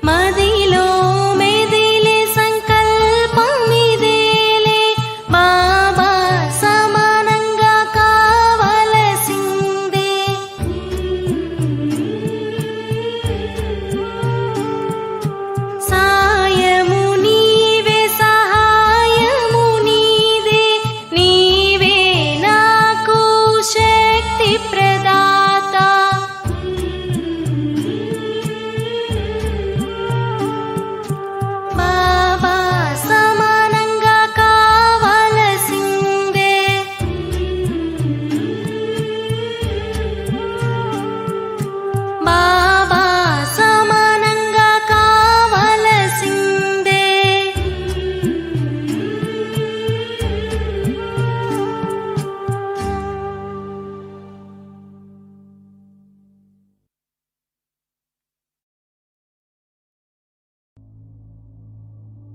మదిలో మెదిలే సంకల్పమిదేలే బాబా సమానంగా కావలసిందే. సాయము నీవే సహాయము నీదే, నీవే నాకు శక్తి ప్రదాత. బాబా సమానంగా కావలసిందే. బాబా సమానంగా కావలసిందే.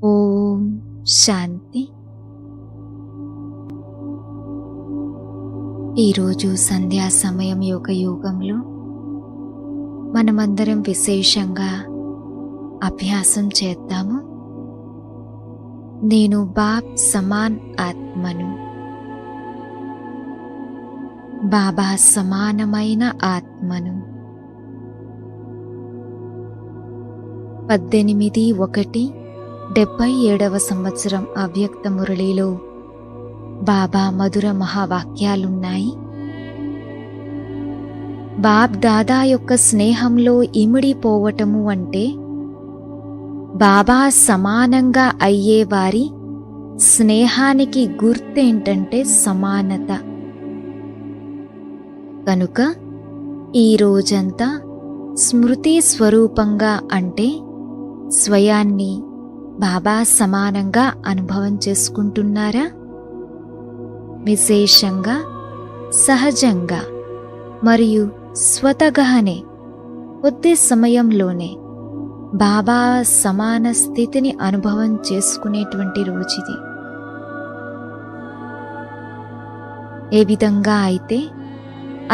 ఓం శాంతి. ఈరోజు సంధ్యా సమయం యుగంలో మనమందరం విశేషంగా అభ్యాసం చేద్దాము. నేను బాబ్ సమాన్ ఆత్మను, బాబా సమానమైన ఆత్మను. 18/1/77వ సంవత్సరం అవ్యక్త మురళిలో బాబా మధుర మహావాక్యాలున్నాయి. బాబ్ దాదా యొక్క స్నేహంలో ఇమిడిపోవటము అంటే బాబా సమానంగా అయ్యేవారి స్నేహానికి గుర్తేంటంటే సమానత. కనుక ఈ రోజంతా స్మృతి స్వరూపంగా అంటే స్వయాన్ని బాబా సమానంగా అనుభవం చేసుకుంటున్నారా? విశేషంగా సహజంగా మరియు స్వతగహనే కొద్ది సమయంలోనే బాబా సమాన స్థితిని అనుభవం చేసుకునేటువంటి రోజుది. ఏ విధంగా అయితే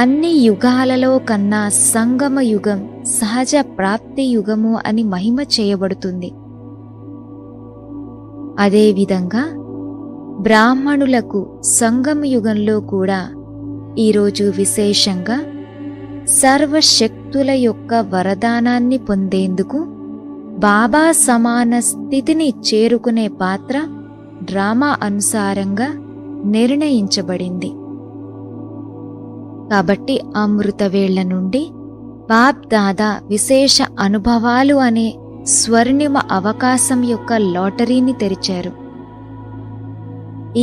అన్ని యుగాలలో కన్నా సంగమ యుగం సహజ ప్రాప్తి యుగము అని మహిమ చేయబడుతుంది. అదేవిధంగా బ్రాహ్మణులకు సంగమ యుగంలో కూడా ఈరోజు విశేషంగా సర్వశక్తుల యొక్క వరదానాన్ని పొందేందుకు బాబా సమాన స్థితిని చేరుకునే పాత్ర డ్రామా అనుసారంగా నిర్ణయించబడింది. కాబట్టి అమృతవేళ్ల నుండి బాబ్ దాదా విశేష అనుభవాలు అనే స్వర్ణిమ అవకాశం యొక్క లాటరీని తెరిచారు.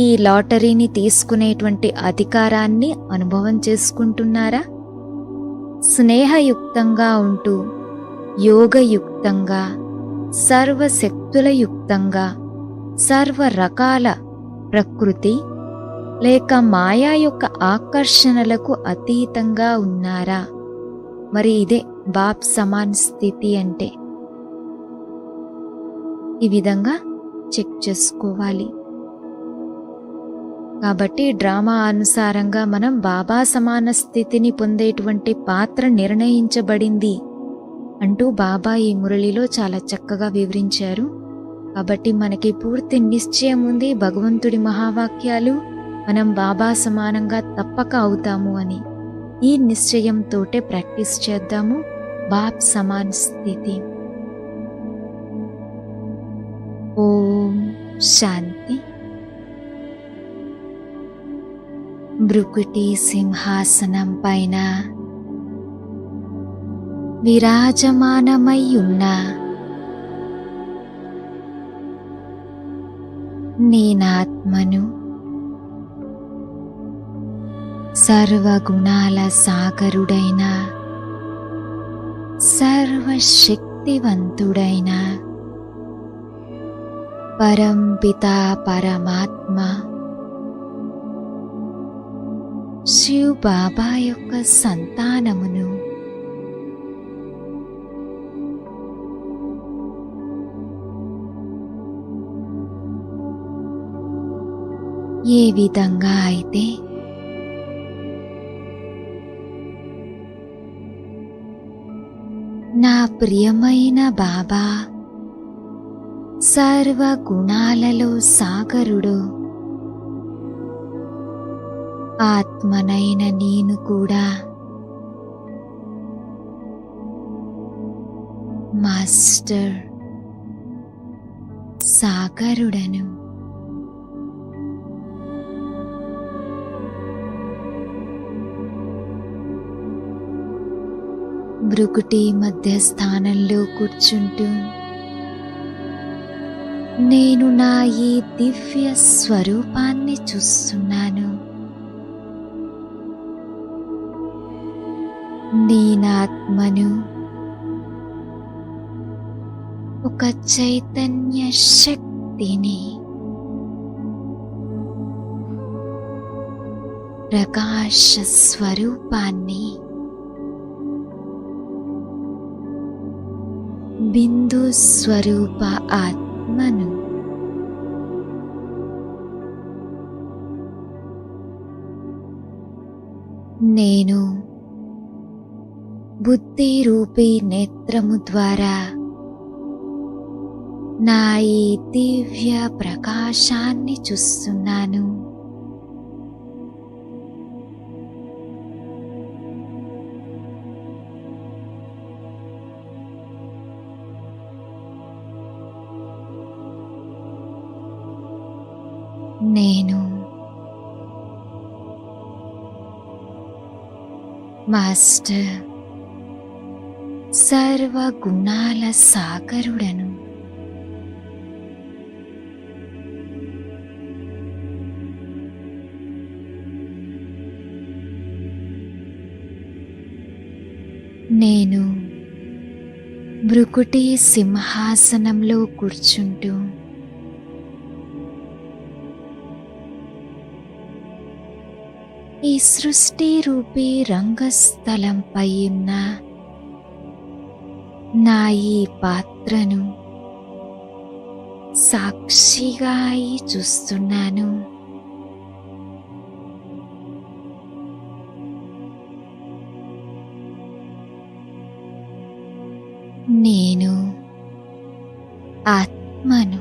ఈ లాటరీని తీసుకునేటువంటి అధికారాన్ని అనుభవం చేసుకుంటున్నారా? స్నేహయుక్తంగా ఉంటూ యోగయుక్తంగా సర్వశక్తుల యుక్తంగా సర్వ రకాల ప్రకృతి లేక మాయా యొక్క ఆకర్షణలకు అతీతంగా ఉన్నారా? మరి ఇదే బాబ్ సమాన్ స్థితి అంటే. ఈ విధంగా చెక్ చేసుకోవాలి. కాబట్టి డ్రామా అనుసారంగా మనం బాబా సమాన స్థితిని పొందేటువంటి పాత్ర నిర్ణయించబడింది అంటూ బాబా ఈ మురళిలో చాలా చక్కగా వివరించారు. కాబట్టి మనకి పూర్తి నిశ్చయం ఉంది భగవంతుడి మహావాక్యాలు మనం బాబా సమానంగా తప్పక అవుతాము అని. ఈ నిశ్చయంతోటే ప్రాక్టీస్ చేద్దాము బాబ్ సమాన్ స్థితి. ఓం శాంతి. భృకుటి సింహాసనం పైన విరాజమానమై ఉన్న నేనాత్మను సర్వగుణాల సాగరుడైన సర్వశక్తివంతుడైన పరంపితా పరమాత్మ శివ్ బాబా యొక్క సంతానమును ఏ విధంగా అయితే నా ప్రియమైన బాబా, సర్వ గుణాలలో సాగరుడు, ఆత్మనైన నేను కూడా మాస్టర్ సాగరుడను. భృకుటి మధ్య స్థానంలో కూర్చుంటూ నేను నా ఈ దివ్య స్వరూపాన్ని చూస్తున్నాను. నేనాత్మను ఒక చైతన్య శక్తిని, ప్రకాశ స్వరూపాన్ని, బిందు స్వరూప ఆత్మను. నేను బుద్ధి రూపీ నేత్రము ద్వారా నా ఈ దివ్య ప్రకాశాన్ని చూస్తున్నాను. నేను మాస్టర్ సర్వ గుణాల సాగరుడను. నేను భృకుటి సింహాసనంలో కూర్చుంటూ ఈ సృష్టి రూపీ రంగస్థలంపై ఉన్న నా ఈ పాత్రను సాక్షిగా చూస్తున్నాను. నేను ఆత్మను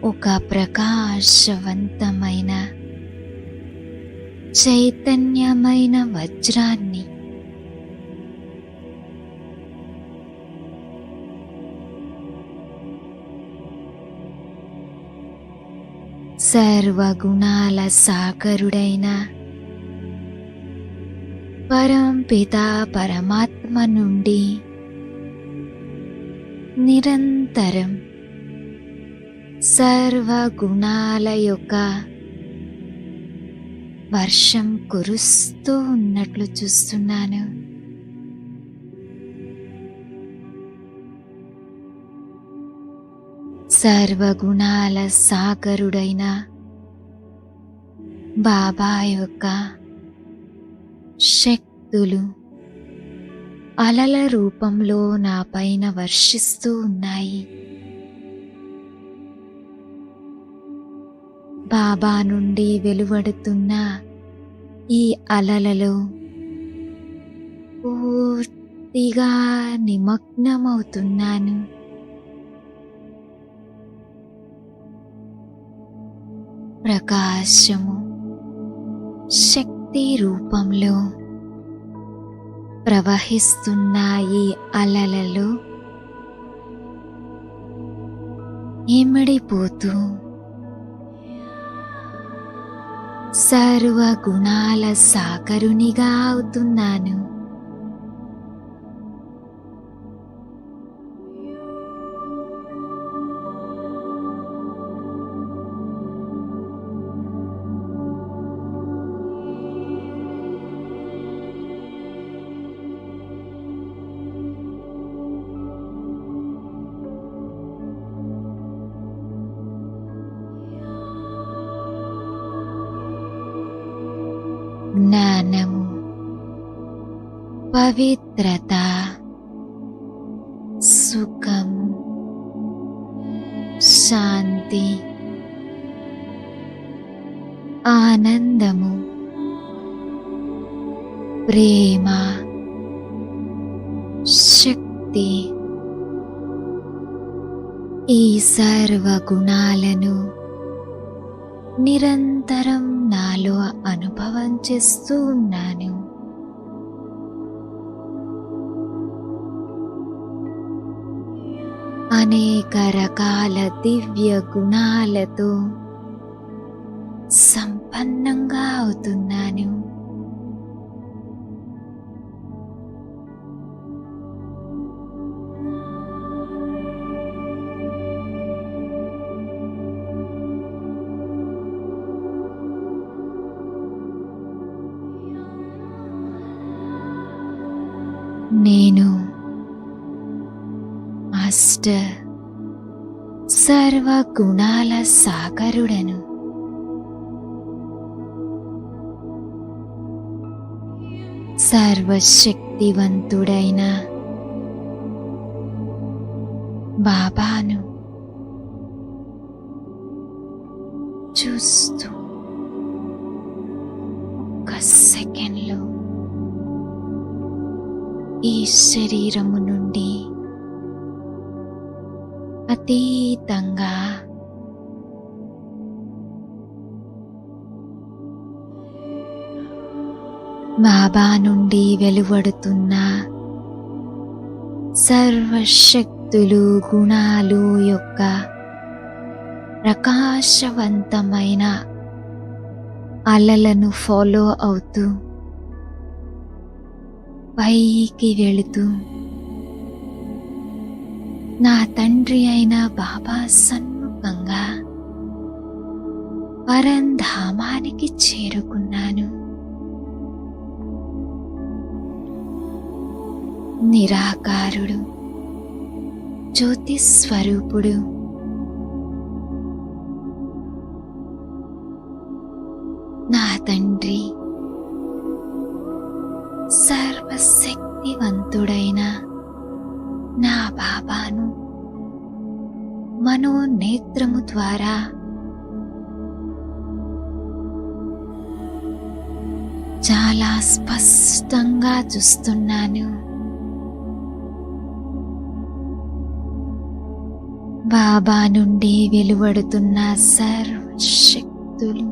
ఒక ప్రకాశవంతమైన చైతన్యమైన వజ్రాన్ని, సర్వగుణాల సాగరుడైన పరంపిత పరమాత్మ నుండి నిరంతరం సర్వగుణాల యొక్క వర్షం కురుస్తూ ఉన్నట్లు చూస్తున్నాను. సర్వగుణాల సాగరుడైన బాబా యొక్క శక్తులు అలల రూపంలో నా పైన వర్షిస్తూ ఉన్నాయి. బాబా నుండి వెలువడుతున్న ఈ అలలలో పూర్తిగా నిమగ్నమవుతున్నాను. ప్రకాశము శక్తి రూపంలో ప్రవహిస్తున్న ఈ అలలలో ఇమిడిపోతూ సర్వగుణాల సాగరునిగా అవుతున్నాను. జ్ఞానము, పవిత్రత, సుఖము, శాంతి, ఆనందము ప్రేమ, శక్తి, ఈ సర్వ గుణాలను నిరంతరం నాలో అనుభవం చేస్తూ ఉన్నాను. అనేక రకాల దివ్య గుణాలతో సంపన్నంగా అవుతున్నాను. నేను సర్వ గుణాల సాగరుడను. సర్వశక్తివంతుడైన బాబాను చూస్తూ ఒక్క సెకండ్లో ఈ శరీరము నుండి అతీతంగా బాబా నుండి వెలువడుతున్న సర్వశక్తులు, గుణాలు యొక్క ప్రకాశవంతమైన అలలను ఫాలో అవుతూ పైకి వెళుతూ నా తండ్రి అయిన బాబా సన్ముఖంగా పరంధామానికి చేరుకున్నాను. నిరాకారుడు, జ్యోతి స్వరూపుడు, నా తండ్రి సర్వశక్తివంతుడైన నా బాబాను మనోనేత్రము ద్వారా చాలా స్పష్టంగా చూస్తున్నాను. బాబా నుండి వెలువడుతున్న సర్వశక్తులు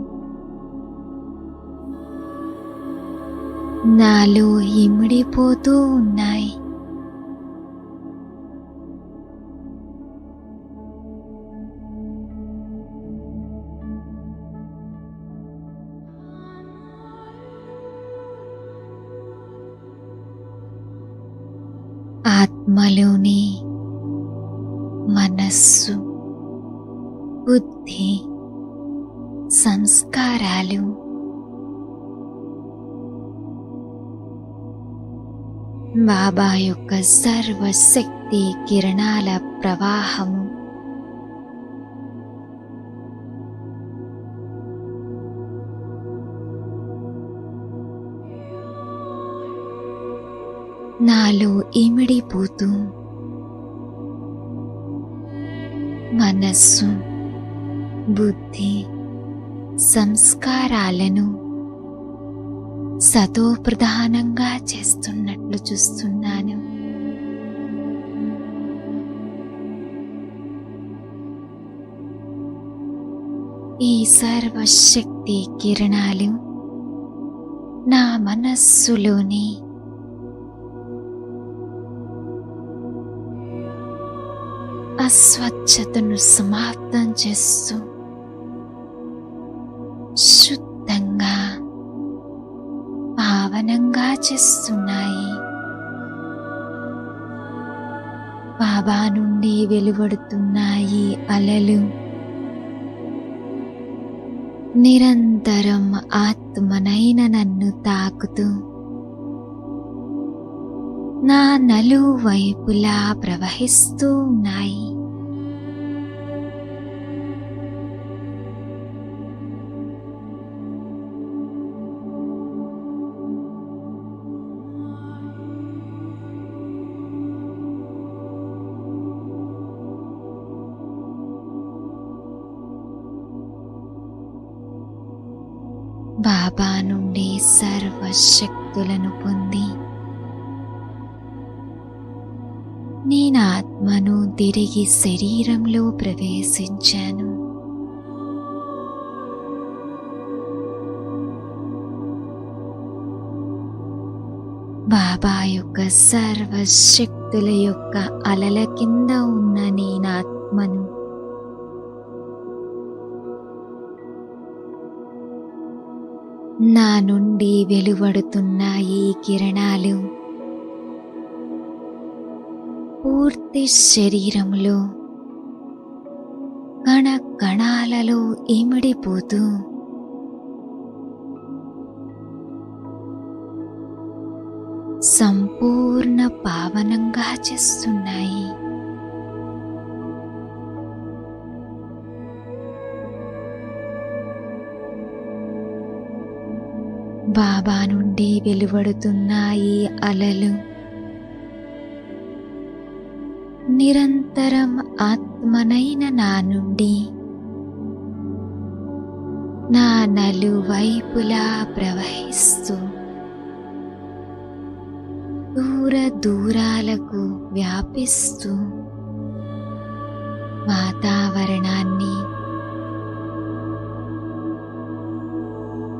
నాలో ఇమిడిపోతూ ఉన్నాయి. ఆత్మలోని మనస్సు, బుద్ధి, సంస్కారాలు బాబా యొక్క సర్వశక్తి కిరణాల ప్రవాహము నాలో ఇమిడిపోతూ మనస్సు, బుద్ధి, సంస్కారాలను సతోప్రధానంగా చేస్తున్నట్లు చూస్తున్నాను. ఈ సర్వశక్తి కిరణాలు నా మనస్సులోని అస్వచ్ఛతను సమాప్తం చేస్తూ శుద్ధంగా, పావనంగా చేస్తున్నాయి. బాబా నుండి వెలువడుతున్న ఈ అలలు నిరంతరం ఆత్మనైన నన్ను తాకుతూ నా నలువైపులా ప్రవహిస్తూ ఉన్నాయి. బాబాను నుండి సర్వశక్తులను పొంది నేను ఆత్మను తిరిగి శరీరంలో ప్రవేశించాను. బాబా యొక్క సర్వశక్తుల యొక్క అలల కింద ఉన్న నేను ఆత్మను నా నుండి వెలువడుతున్న ఈ కిరణాలు పూర్తి శరీరంలో కణ కణాలలో ఇమిడిపోతూ సంపూర్ణ పావనంగా చేస్తున్నాయి. బాబా నుండి వెలువడుతున్న ఈ అలలు నిరంతరం ఆత్మనైన నా నుండి నా నలువైపులా ప్రవహిస్తూ దూర దూరాలకు వ్యాపిస్తూ వాతావరణాన్ని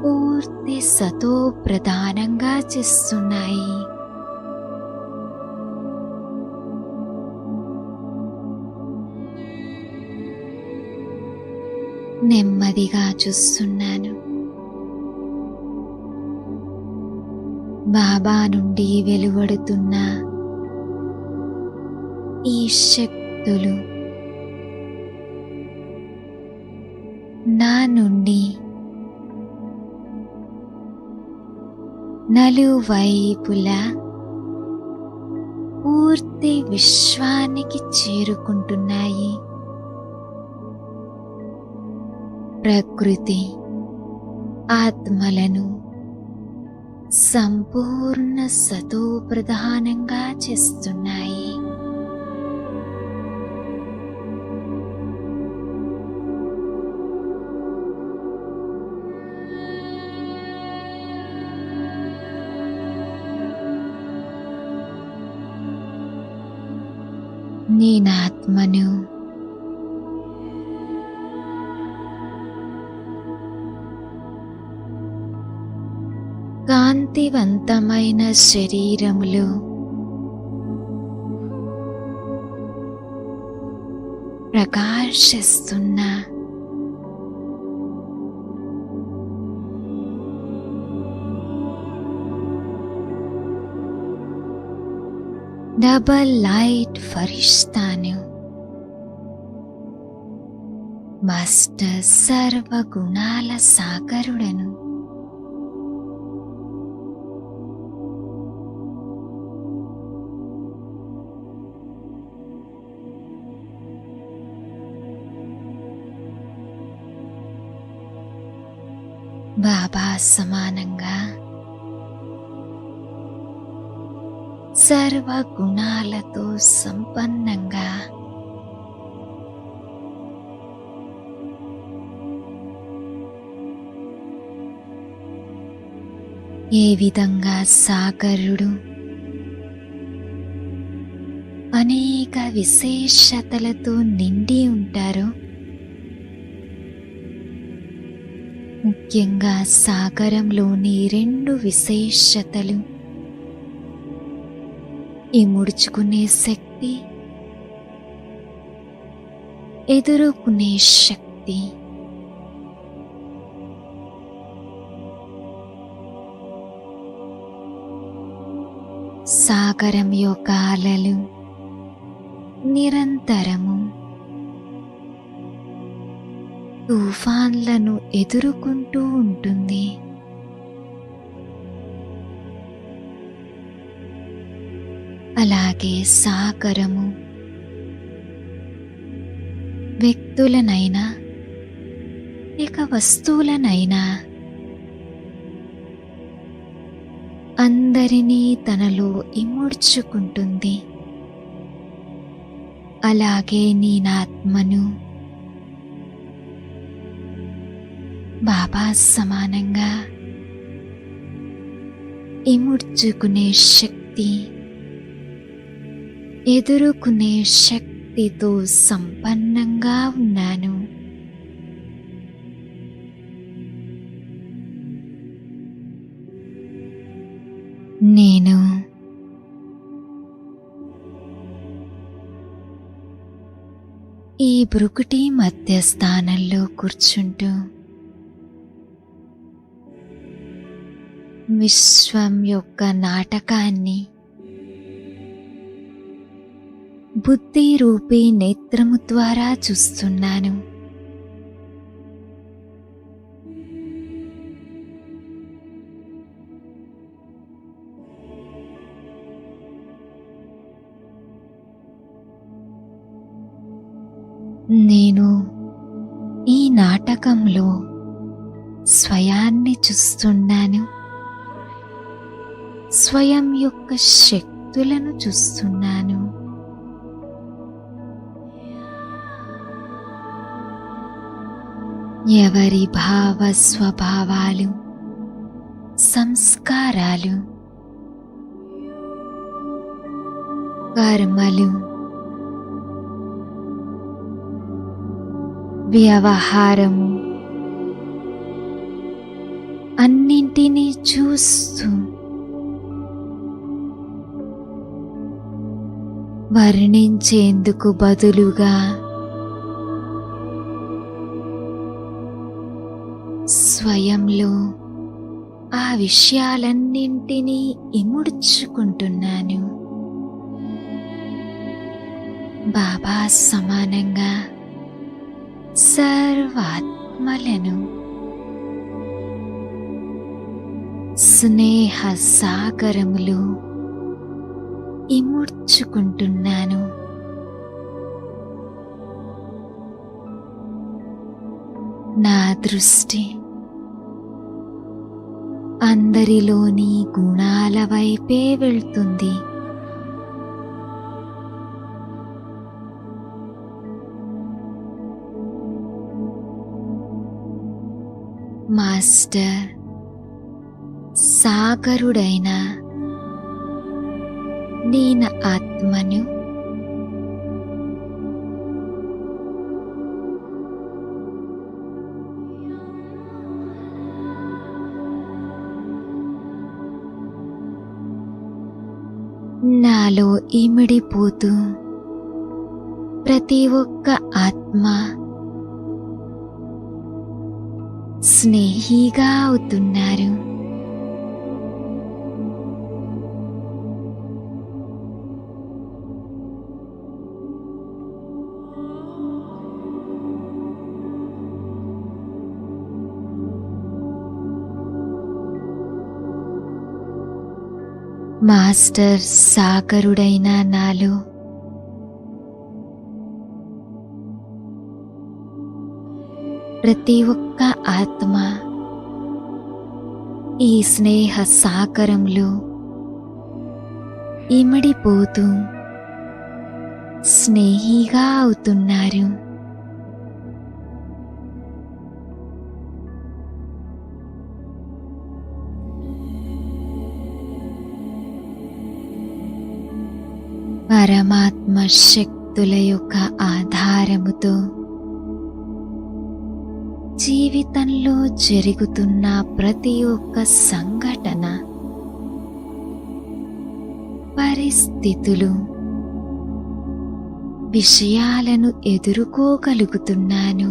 పూర్తి సతో ప్రధానంగా చేస్తున్నాయి. నెమ్మదిగా చూస్తున్నాను. బాబా నుండి వెలువడుతున్న ఈ శక్తులు నా నుండి నలువైపులా పూర్తి విశ్వానికి చేరుకుంటున్నాయి. ప్రకృతి ఆత్మలను సంపూర్ణ సతో ప్రధానంగా చేస్తున్నాయి. నేనాత్మను కాంతివంతమైన శరీరములో ప్రకాశిస్తున్న డబల్ లైట్ ఫరిష్తాను. మాస్టర్ సర్వగుణాల సాగరుడను. బాబా సమానంగా సర్వగుణాలతో సంపన్నంగా ఏ విధంగా సాగరుడు అనేక విశేషతలతో నిండి ఉంటారో, ముఖ్యంగా సాగరంలోని 2 విశేషతలు ఇముడ్చుకునే శక్తి, ఎదుర్కొనే శక్తి. సాగరం యొక్క అలలు నిరంతరము తుఫాన్లను ఎదుర్కొంటూ ఉంటుంది. అలాగే సాగరము వ్యక్తులనైనా లేక వస్తువులనైనా అందరినీ తనలో ఇముడ్చుకుంటుంది. అలాగే నేనాత్మను బాబా సమానంగా ఇముడ్చుకునే శక్తి, ఎదుర్కొనే శక్తితో సంపన్నంగా ఉన్నాను. నేను ఈ బ్రుకుటి మధ్య స్థానంలో కూర్చుంటూ విశ్వం యొక్క నాటకాన్ని బుద్ధి రూపీ నేత్రము ద్వారా చూస్తున్నాను. నేను ఈ నాటకంలో స్వయాన్ని చూస్తున్నాను. స్వయం యొక్క శక్తులను చూస్తున్నాను. ఎవరి భావ స్వభావాలు, సంస్కారాలు, కర్మలు, వ్యవహారము అన్నింటినీ చూస్తూ వర్ణించేందుకు బదులుగా స్వయంలో ఆ విషయాలన్నింటినీ ఇముడ్చుకుంటున్నాను. బాబా సమానంగా సర్వాత్మలను స్నేహ సాగరములు ఇముడ్చుకుంటున్నాను. నా దృష్టి అందరిలోని గుణాల వైపే వెళ్తుంది. మాస్టర్ సాగరుడైన నేను ఆత్మను నాలో ఇమిడిపోతూ ప్రతి ఒక్క ఆత్మ స్నేహిగా అవుతున్నారు. మాస్టర్ సాగరుడైన నాలో ప్రతి ఒక్క ఆత్మ ఈ స్నేహ సాగరంలో ఇమిడిపోతూ స్నేహిగా అవుతున్నారు. పరమాత్మ శక్తుల యొక్క ఆధారముతో జీవితంలో జరుగుతున్న ప్రతి ఒక్క సంఘటన, పరిస్థితులు, విషయాలను ఎదుర్కోగలుగుతున్నాను.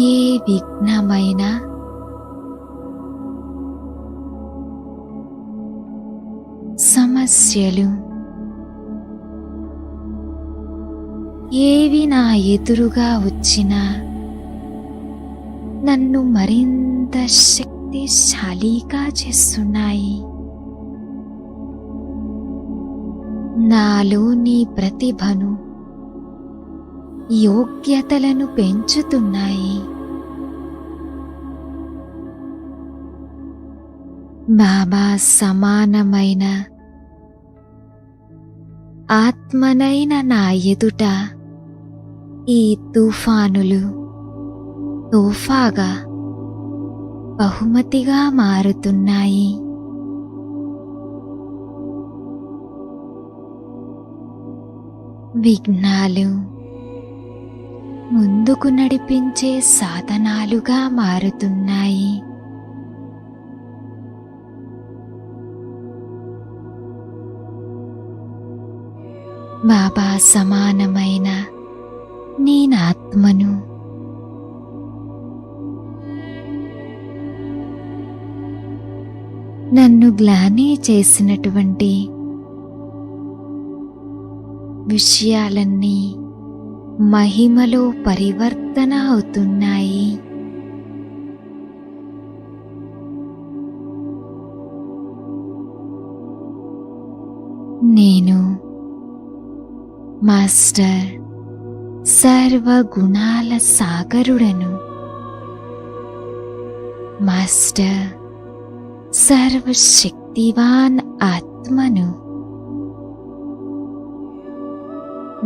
ఏ విఘ్నమైనా సమస్యలు ఏవి నా ఎదురుగా వచ్చినా నన్ను మరింత శక్తిశాలిగా చేస్తున్నాయి. నాలోని ప్రతిభను, యోగ్యతలను పెంచుతున్నాయి. బాబా సమానమైన ఆత్మనైన నా ఎదుట ఈ తుఫానులు తోఫాగా బహుమతిగా మారుతున్నాయి. విఘ్నాలు ముందుకు నడిపించే సాధనాలుగా మారుతున్నాయి. బాబా సమానమైన నేనాత్మను నన్ను గ్లాని చేసినటువంటి విషయాలన్నీ మహిమలో పరివర్తన అవుతున్నాయి. నేను మాస్టర్ సర్వగుణాల సాగరుడను. మాస్టర్ సర్వశక్తివాన్ ఆత్మను.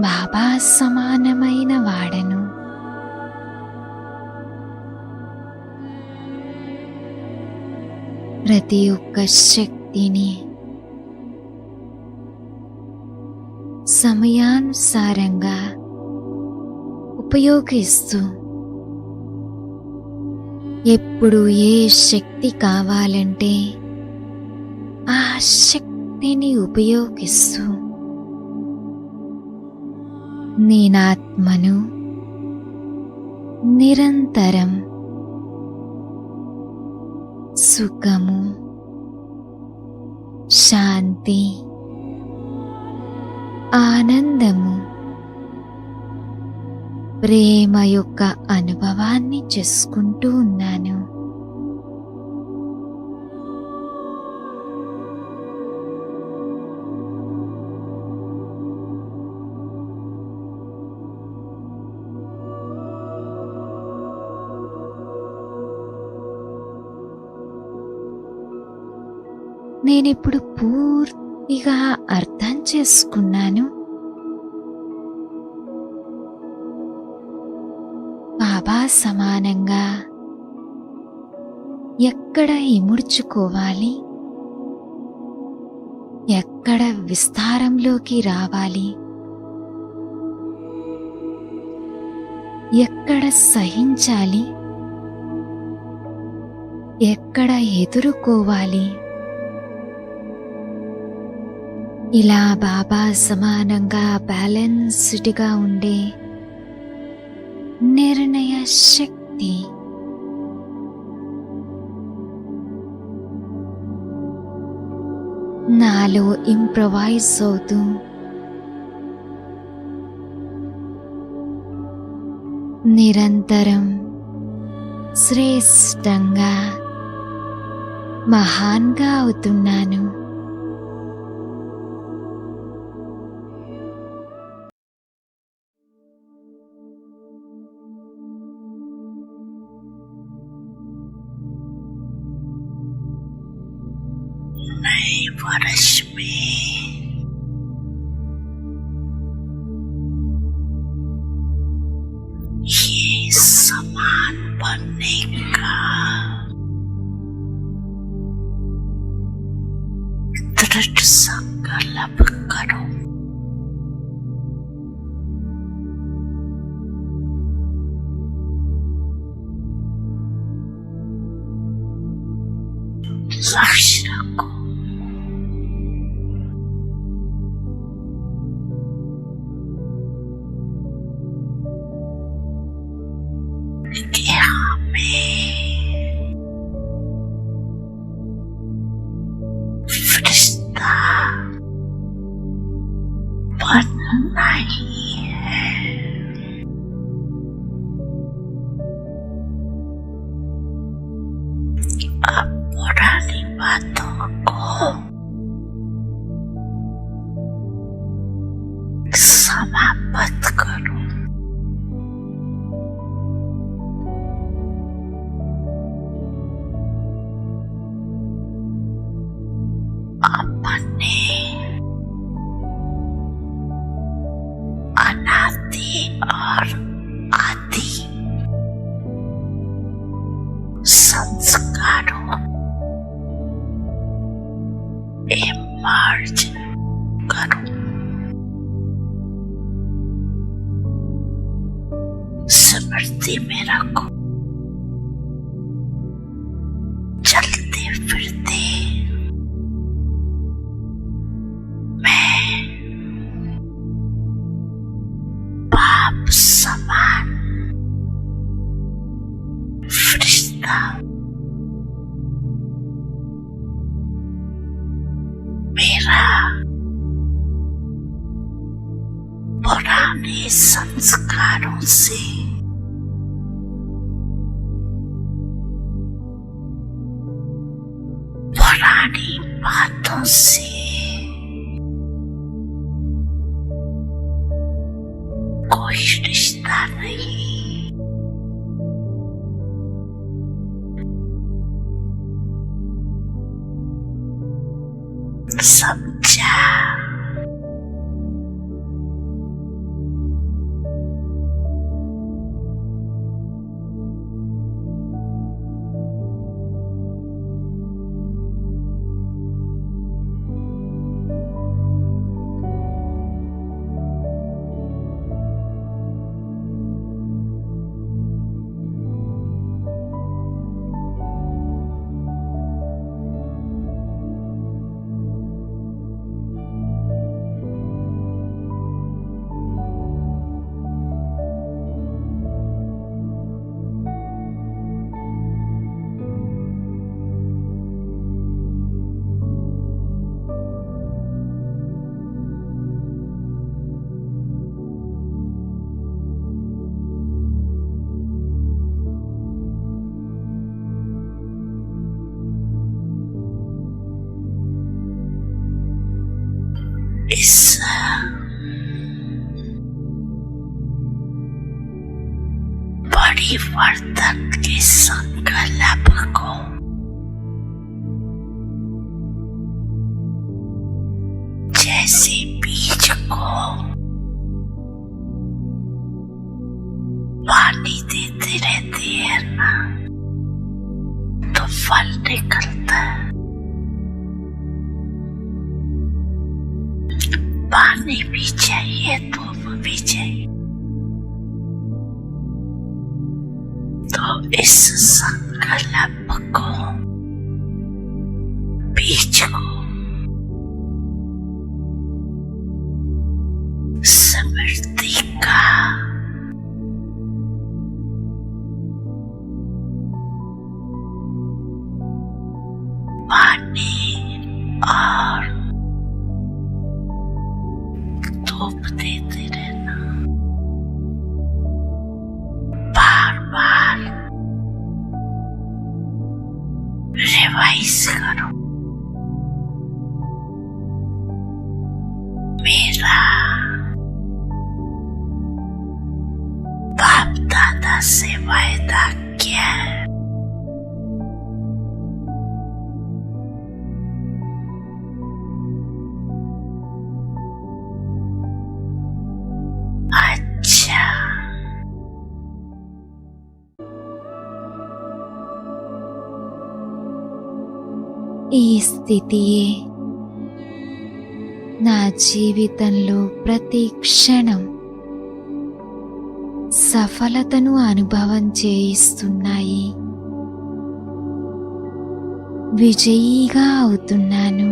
బాబా సమానమైన వాడను. ప్రతి ఒక్క శక్తిని సమయానుసారంగా ఉపయోగిస్తూ ఎప్పుడు ఏ శక్తి కావాలంటే ఆ శక్తిని ఉపయోగిస్తూ నేనాత్మను నిరంతరం సుఖము, శాంతి, ఆనందము, ప్రేమ యొక్క అనుభవాన్ని చేసుకుంటూ ఉన్నాను. నేనిప్పుడు పూర్తిగా అర్థం చేసుకున్నాను. బాబా సమానంగా ఎక్కడ ఇముడ్చుకోవాలి, ఎక్కడ విస్తారంలోకి రావాలి, ఎక్కడ సహించాలి, ఎక్కడ ఎదుర్కోవాలి, ఇలా బాబా సమానంగా బ్యాలెన్స్డ్గా ఉండే నిర్ణయ శక్తి నాలో ఇంప్రొవైజ్ అవుతూ నిరంతరం శ్రేష్టంగా మహాన్గా అవుతున్నాను. वर्ष में ये समान बनने का दृढ़ संकल्प करो। लक्ष्य रखो। कि हमें फरिश्ता बनना ही है। अब पुरानी बातों को समाप्त करो। अपने अनादि और आदि सब संस्कारों इमर्ज करूं। स्मृति में रखो, चलते फिरते मैं बाप समान फरिश्ता मेरा पुराने संस्कारों से पुरानी बातों से कोई रिश्ता नहीं। समझा? इस परिवर्तन के संकल्प को जैसे बीज को पानी देते रहते हैं ना, तो फल निकलता है। पानी भी चाहिए, धूप भी चाहिए। तो इस संकल्प को, बीज को स्मृति का पानी और धूप देते रहना। बार बार रिवाइज करो। मेरा बाप दादा से वायदा क्या है? अच्छा, ఈ స్థితియే నా జీవితంలో ప్రతి క్షణం సఫలతను అనుభవం చేయిస్తున్నాయి. విజయీగా అవుతున్నాను.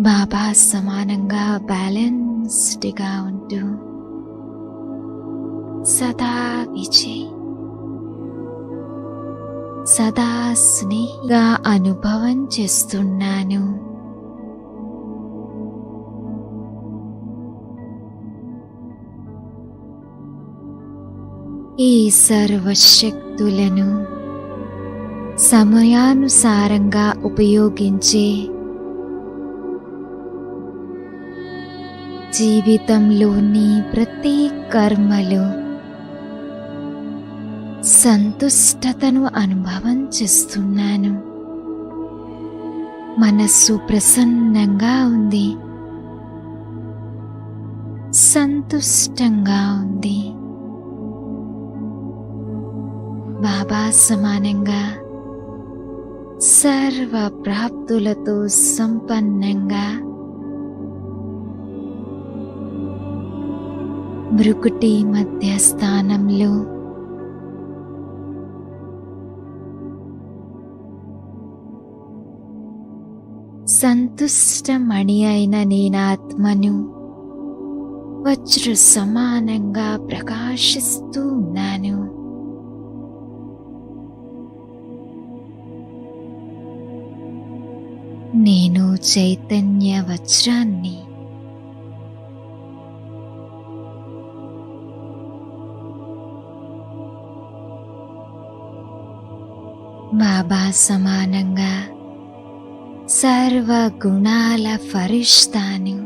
బాబా సమానంగా బ్యాలెన్స్డ్గా ఉంటూ సదా విజయ్, సదా స్నేహిగా అనుభవం చేస్తున్నాను. ఈ సర్వశక్తులను సమయానుసారంగా ఉపయోగించే జీవితంలోని ప్రతి కర్మలో సంతుష్టతను అనుభవం చేస్తున్నాను. మనస్సు ప్రసన్నంగా ఉంది, సంతుష్టంగా ఉంది. బాబా సమానంగా సర్వ ప్రాప్తులతో సంపన్నంగా భృకుటి మధ్య స్థానంలో సంతుష్టమణి అయిన నేనాత్మను వజ్ర సమానంగా ప్రకాశిస్తూ ఉన్నాను. నేను చైతన్య వజ్రాన్ని. బాబా సమానంగా సర్వ గుణాల ఫరిష్తాను.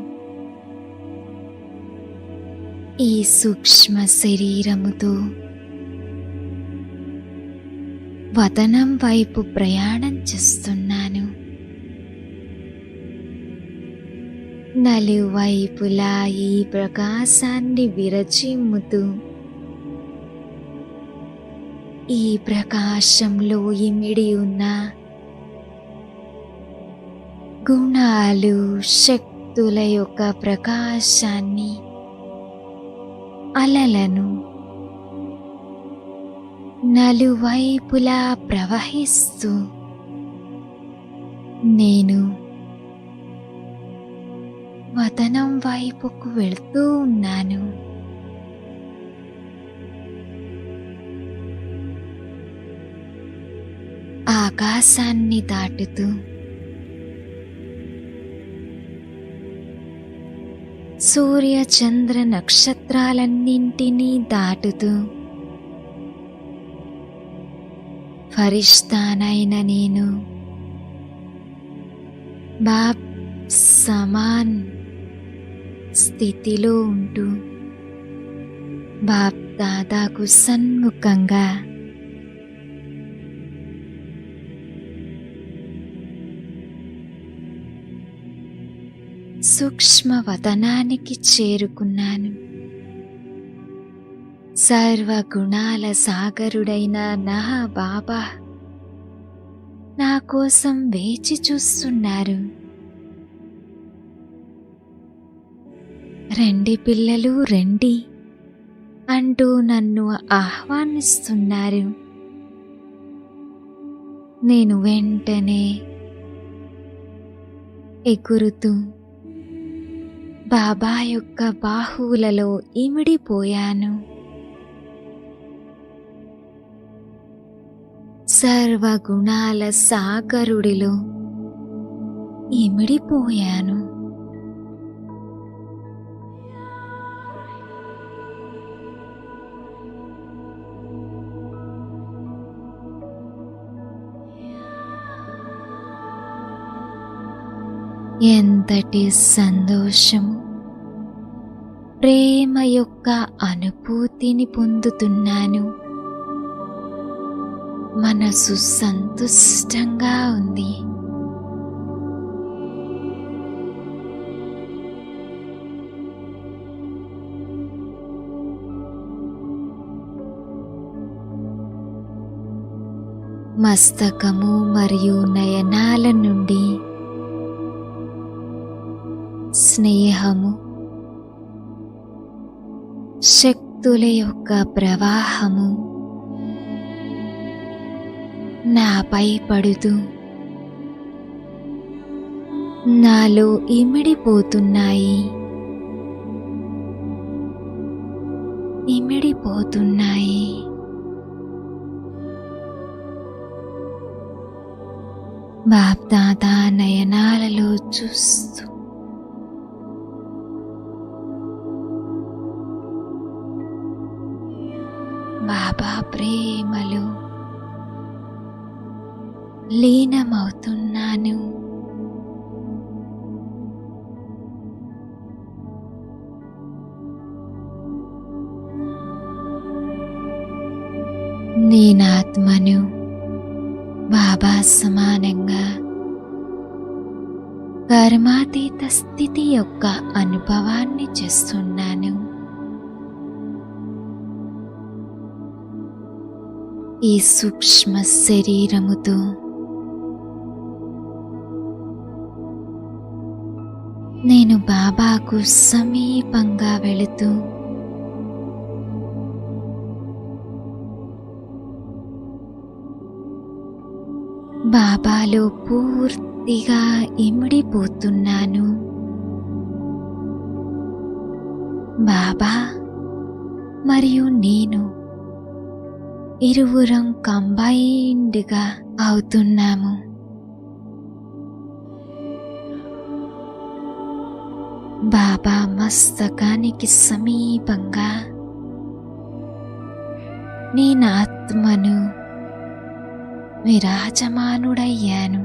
ఈ సూక్ష్మ శరీరముతో వతనం వైపు ప్రయాణం చేస్తున్నాను. నలువైపులా ఈ ప్రకాశాన్ని విరచిమ్ముతూ ఈ ప్రకాశంలో ఇమిడి ఉన్న గుణాలు శక్తుల యొక్క ప్రకాశాన్ని అలలను నలువైపులా ప్రవహిస్తూ నేను వతనం వైపుకు వెళ్తూ ఉన్నాను. ఆకాశాన్ని దాటుతూ సూర్య చంద్ర నక్షత్రాలన్నింటినీ దాటుతూ ఫరిష్తానైన నేను బాప్ సమాన్ స్థితిలో ఉంటూ బాప్ దాదాకు సన్ముఖంగా సూక్ష్మ వతనానికి చేరుకున్నాను. సర్వగుణాల సాగరుడైన నా బాబా నా కోసం వేచి చూస్తున్నారు. రండి పిల్లలు రండి అంటూ నన్ను ఆహ్వానిస్తున్నారు. నేను వెంటనే ఎగురుతూ బాబా యొక్క బాహువులలో ఇమిడిపోయాను. సర్వగుణాల సాగరుడిలో ఇమిడిపోయాను. ఎంతటి సంతోషము, ప్రేమ యొక్క అనుభూతిని పొందుతున్నాను. మనసు సంతుష్టంగా ఉంది. మస్తకము మరియు నయనాల నుండి స్నేహము, శక్తుల యొక్క ప్రవాహము నాపై పడుతూ నాలో ఇమిడిపోతున్నాయి. బాప్ దాదా నయనాలలో చూస్తూ బాబా ప్రేమలో లీనమవుతున్నాను. నేనాత్మను బాబా సమానంగా కర్మాతీత స్థితి యొక్క అనుభవాన్ని చేస్తున్నాను. ఈ సూక్ష్మ శరీరముతో నేను బాబాకు సమీపంగా వెళుతూ బాబాలో పూర్తిగా ఇమిడిపోతున్నాను. బాబా మరియు నేను ఇరువురం కంబైన్డ్గా అవుతున్నాము. బాబా మస్తకానికి సమీపంగా నేను ఆత్మను విరాజమానుడయ్యాను.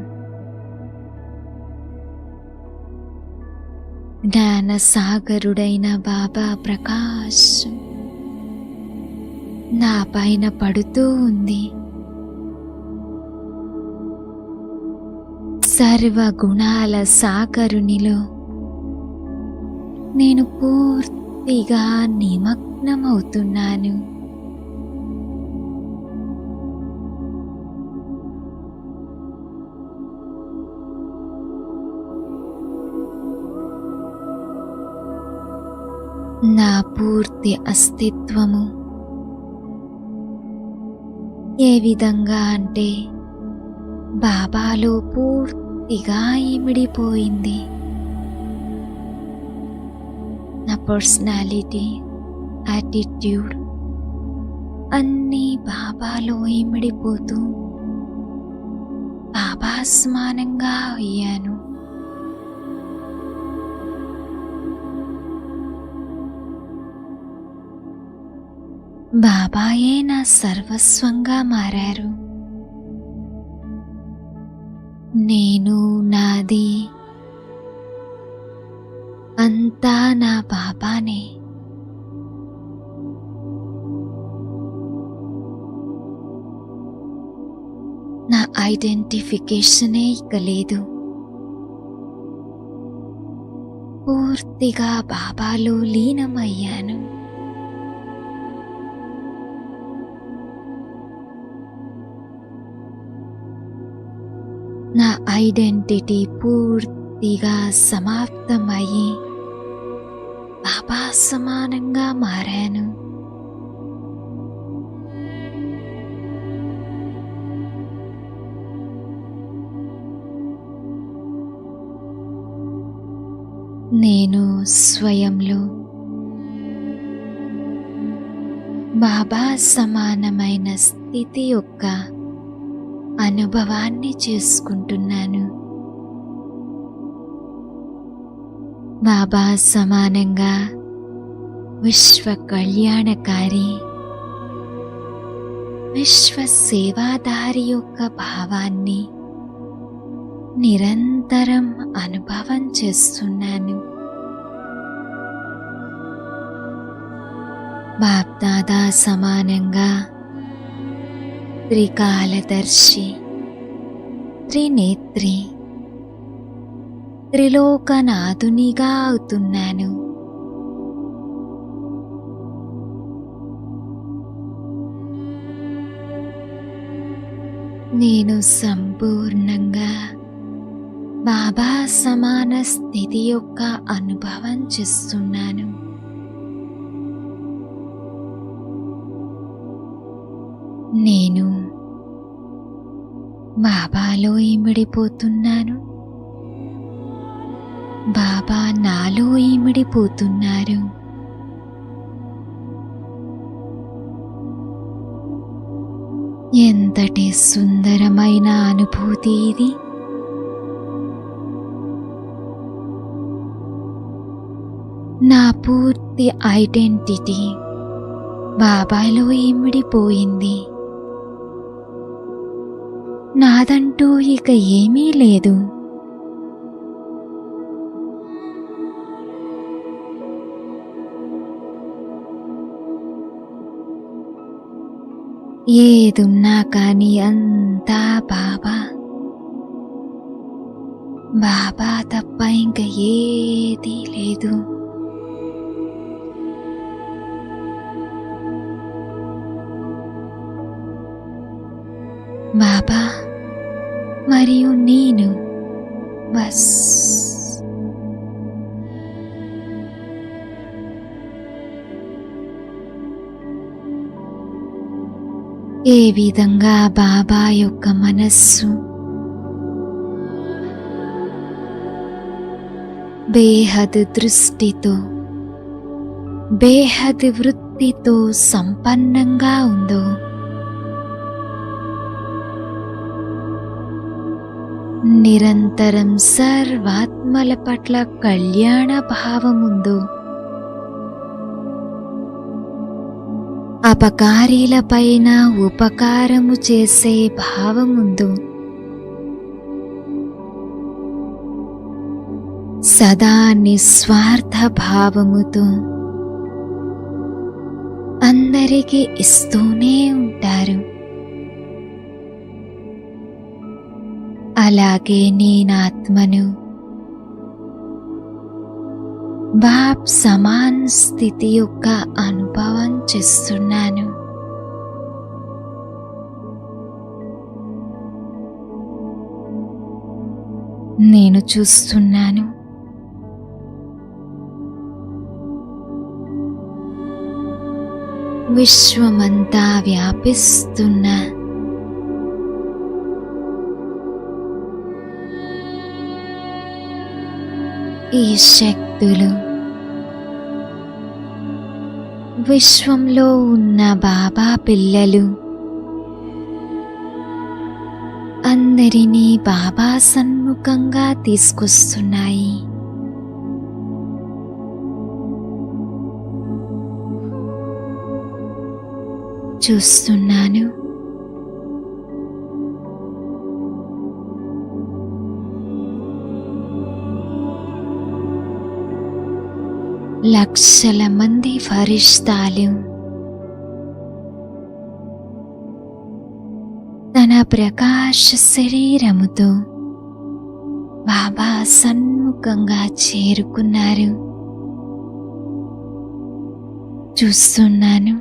జ్ఞాన సాగరుడైన బాబా ప్రకాశం నా పైన పడుతూ ఉంది. సర్వ గుణాల సాగరునిలో నేను పూర్తిగా నిమగ్నమవుతున్నాను. నా పూర్తి అస్తిత్వము ఏ విధంగా అంటే బాబాలో పూర్తిగా ఇమిడిపోయింది. నా పర్సనాలిటీ, యాటిట్యూడ్ అన్నీ బాబాలో ఇమిడిపోతూ బాబా సమానంగా అయ్యాను. బాబాయే నా సర్వస్వంగా మారారు. నేను, నాది అంతా నా బాబానే. నా ఐడెంటిఫికేషనే ఇక లేదు. పూర్తిగా బాబాలో లీనమయ్యాను. నా ఐడెంటిటీ పూర్తిగా సమాప్తమయ్యి బాబా సమానంగా మారాను. నేను స్వయంలో బాబా సమానమైన స్థితి యొక్క అనుభవాన్ని చేసుకుంటున్నాను. బాబా సమానంగా విశ్వ కళ్యాణకారి, విశ్వ సేవాదారి యొక్క భావాన్ని నిరంతరం అనుభవం చేస్తున్నాను. బాప్దాదా సమానంగా త్రికాలదర్శి, త్రినేత్రి, త్రిలోకనాథునిగా అవుతున్నాను. నేను సంపూర్ణంగా బాబా సమాన స్థితి యొక్క అనుభవం చేస్తున్నాను. నేను బాబాలో ఇమిడిపోతున్నాను. బాబా నాలో ఇమిడిపోతున్నారు. ఎంతటి సుందరమైన అనుభూతి ఇది! నా పూర్తి ఐడెంటిటీ బాబాలో ఇమిడిపోయింది. నాదంటూ ఇక ఏమీ లేదు. ఏదున్నా కానీ అంతా బాబా. బాబా తప్ప ఇంక ఏదీ లేదు. బాబా మరియు నేను బస్. ఏ విధంగా బాబా యొక్క మనస్సు బేహద్ దృష్టితో, బేహద్ వృత్తితో సంపన్నంగా ఉందో, నిరంతరం సర్వాత్మల పట్ల కళ్యాణ భావముందో, అపకారీలపైన ఉపకారము చేసే భావముందో, సదా నిస్వార్థ భావముతో అందరికీ ఇస్తూనే ఉంటారు. అలాగే నేనాత్మను బాప్ సమాన్ స్థితి యొక్క అనుభవం చేస్తున్నాను. నేను చూస్తున్నాను విశ్వమంతా వ్యాపిస్తున్న ఈ శక్తులు విశ్వంలో ఉన్న బాబా పిల్లలు అందరినీ బాబా సన్ముఖంగా తీసుకొస్తున్నాయి. చూస్తున్నాను లక్షల మంది ఫరిష్తాలు తన ప్రకాశ శరీరముతో బాబా సన్ముఖంగా చేరుకున్నారు. చూస్తున్నాను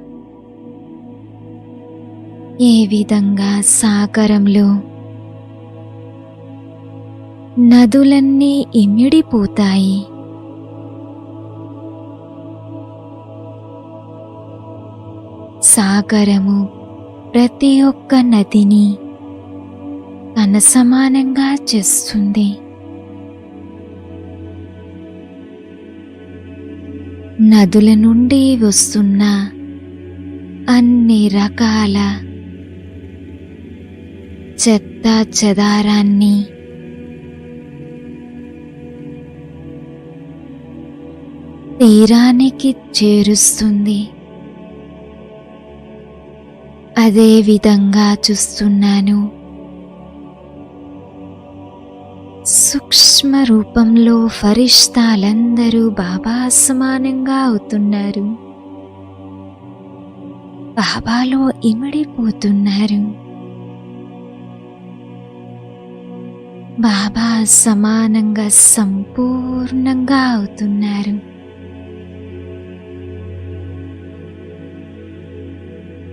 ఏ విధంగా సాగరంలో నదులన్నీ ఇమిడిపోతాయి. సాగరము ప్రతి ఒక్క నదిని తన సమానంగా చేస్తుంది. నదుల నుండి వస్తున్న అన్ని రకాల చెత్త చెదారాన్ని తీరానికి చేరుస్తుంది. అదే విధంగా చూస్తున్నాను సూక్ష్మ రూపంలో ఫరిష్తాలందరూ బాబా సమానంగా అవుతున్నారు. బాబాలో ఇమిడిపోతున్నారు. బాబా సమానంగా సంపూర్ణంగా అవుతున్నారు.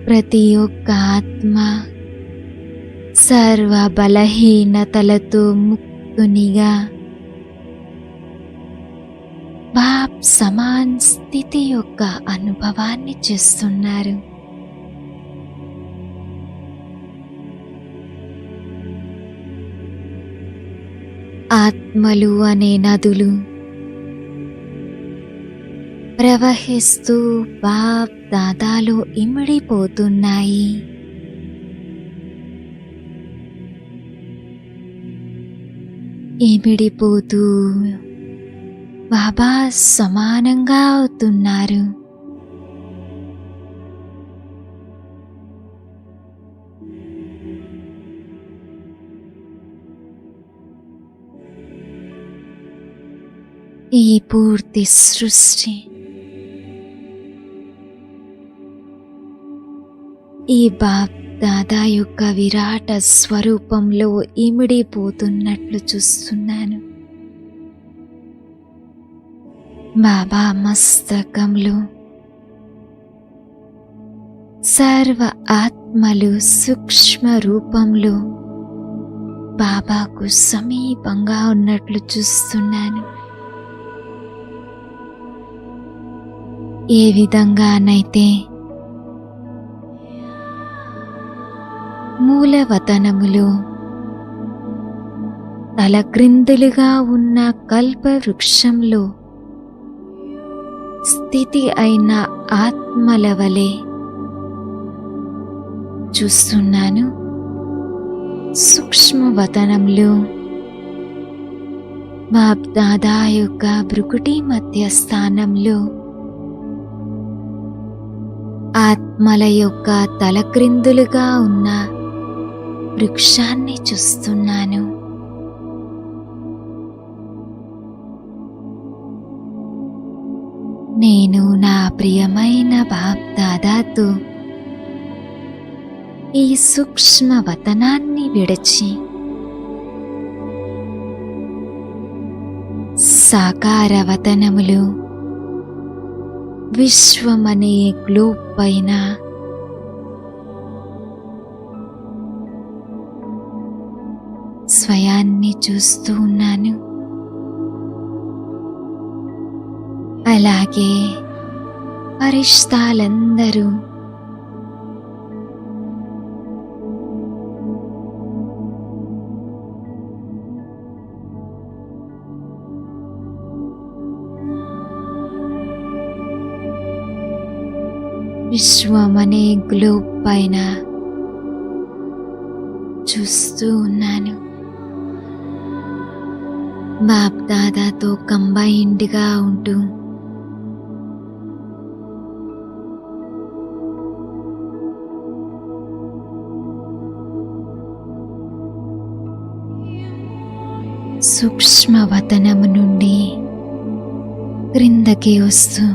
ప్రతి ఒక్క ఆత్మ సర్వ బలహీనతలతో ముక్తునిగా బాప్ సమాన్ స్థితి యొక్క అనుభవాన్ని చేస్తున్నారు. ఆత్మలు అనే నదులు ప్రవహిస్తూ బాప్ దాదాలో ఇమిడిపోతున్నాయి. ఇమిడిపోతూ బాబా సమానంగా అవుతున్నారు. ఈ పూర్తి సృష్టి ఈ బాప్ దాదా యొక్క విరాట స్వరూపంలో ఇమిడిపోతున్నట్లు చూస్తున్నాను. బాబా మస్తకంలో సర్వ ఆత్మ ఆత్మలు సూక్ష్మ రూపంలో బాబాకు సమీపంగా ఉన్నట్లు చూస్తున్నాను. ఏ విధంగానైతే మూలవతనములో తలక్రిందులుగా ఉన్న కల్పవృక్షంలో స్థితి అయిన ఆత్మల వలె చూస్తున్నాను. సూక్ష్మవతనంలో బాప్ దాదా యొక్క భృకుటి మధ్య స్థానంలో ఆత్మల యొక్క తలక్రిందులుగా ఉన్న వృక్షాన్ని చూస్తున్నాను. నేను నా ప్రియమైన బాప్ దాదాతో ఈ సూక్ష్మ వతనాన్ని విడిచి సాకార వతనములు విశ్వమనే గ్లోబ్ పైన స్వయాన్ని చూస్తూ ఉన్నాను. అలాగే ఫరిష్తాలందరూ విశ్వమనే గ్లోబ్ పైన చూస్తూ ఉన్నాను. బాప్ దాదాతో కంబైన్డ్గా ఉంటూ సూక్ష్మవతనము నుండి క్రిందకి వస్తూ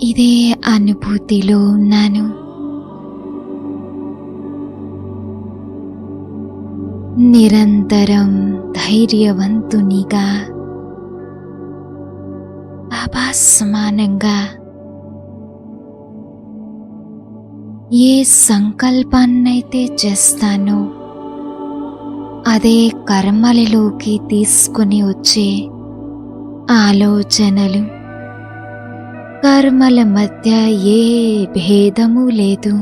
ఇదే అనుభూతిలో ఉన్నాను. నిరంతరం ధైర్యవంతునిగా బాబా సమానంగా ఏ సంకల్పాన్నైతే చేస్తానో అదే కర్మలలోకి తీసుకుని వచ్చే ఆలోచనలు, కర్మల మధ్య ఏ భేదము లేదు.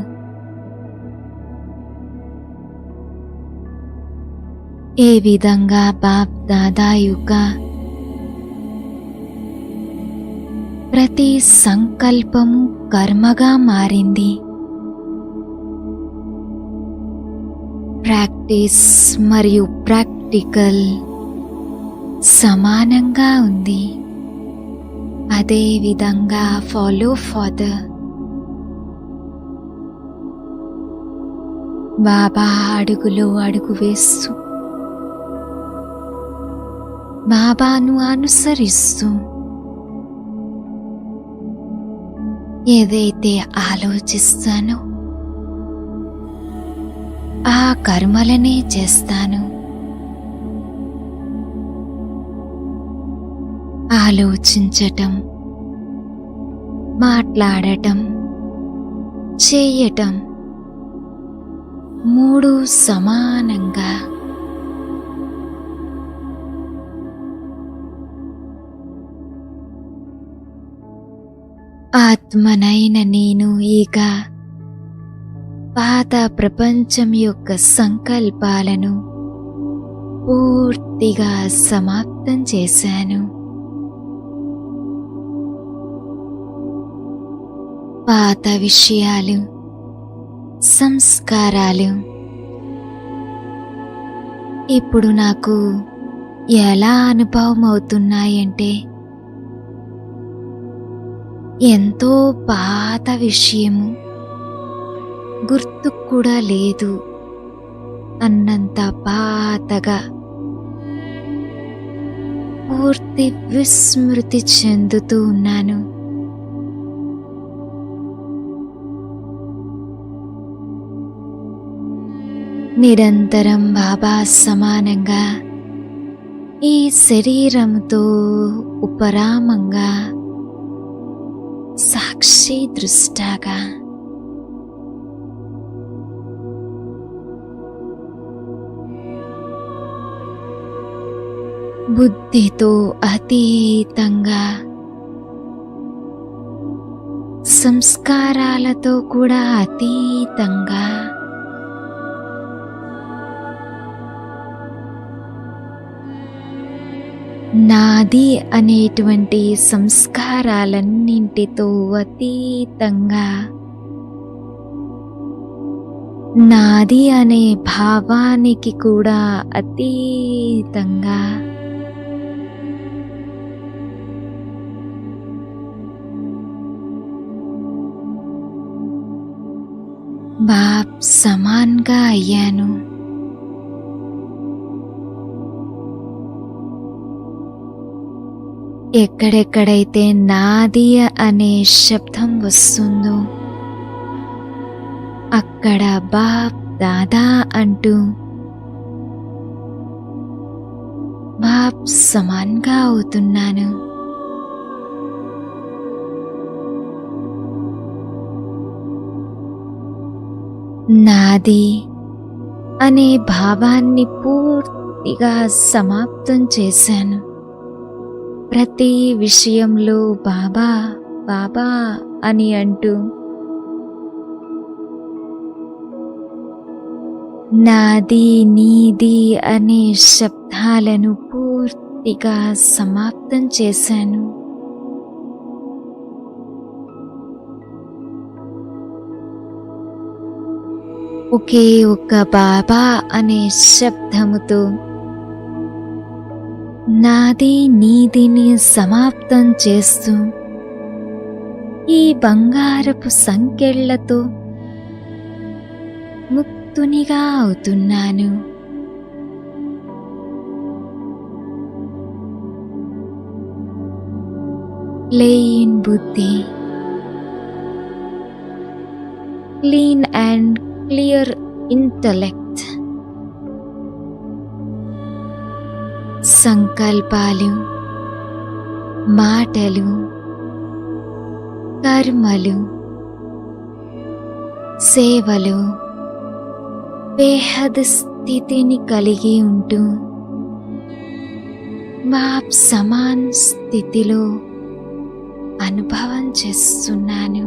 ఏ విధంగా బాప్ దాదా యొక్క ప్రతి సంకల్పము కర్మగా మారింది. ప్రాక్టీస్ మరియు ప్రాక్టికల్ సమానంగా ఉంది. అదే విధంగా ఫాలో ఫాదర్ బాబా అడుగులో అడుగు వేస్తూ బాబాను అనుసరిస్తూ ఏదైతే ఆలోచిస్తానో ఆ కర్మలనే చేస్తాను. ఆలోచించటం, మాట్లాడటం, చేయటం మూడు సమానంగా ఆత్మనైన నేను ఇక పాత ప్రపంచం యొక్క సంకల్పాలను పూర్తిగా సమాప్తం చేశాను. పాత విషయాలు, సంస్కారాలు ఇప్పుడు నాకు ఎలా అనుభవం అవుతున్నాయంటే ఎంతో పాత విషయము గుర్తు కూడా లేదు అన్నంత పాతగా పూర్తి విస్మృతి చెందుతూ ఉన్నాను. నిరంతరం బాబా సమానంగా ఈ శరీరంతో ఉపరామంగా సాక్షి దృష్టాగా బుద్ధితో అతీతంగా, సంస్కారాలతో కూడా అతీతంగా నాది అనేటువంటి సంస్కారాలన్నింటితో అతీతంగా, నాది అనే భావానికి కూడా అతీతంగా బాప్ సమాన్గా అయ్యాను. ఎక్కడెక్కడైతే నాది అనే శబ్దం వస్తుందో అక్కడ బాప్ దాదా అంటూ బాప్ సమాన్గా అవుతున్నాను. నాది అనే భావాన్ని పూర్తిగా సమాప్తం చేశాను. ప్రతి విషయంలో బాబా బాబా అని అంటూ నాది నీది అనే శబ్దాలను పూర్తిగా సమాప్తం చేశాను. ఒకే ఒక్క బాబా అనే శబ్దముతో నాది నీదిని సమాప్తం చేస్తూ ఈ బంగారపు సంకెళ్లతో ముక్తునిగా అవుతున్నాను. లేన్ బుద్ధి, క్లీన్ అండ్ క్లియర్ ఇంటలెక్ట్, సంకల్పాలు, మాటలు, కర్మలు, సేవలు బేహద్ స్థితిని కలిగి ఉంటూ బాప్ సమాన్ స్థితిలో అనుభవం చేస్తున్నాను.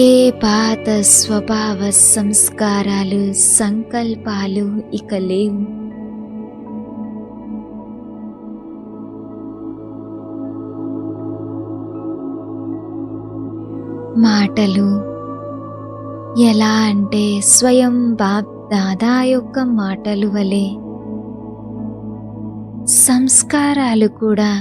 ఏ పాత స్వభావ సంస్కారాలు సంకల్పాలు ఇక లేవు. మాటలు ఎలా అంటే స్వయం బాప్ దాదా యొక్క మాటలు వలె, సంస్కారాలు కూడా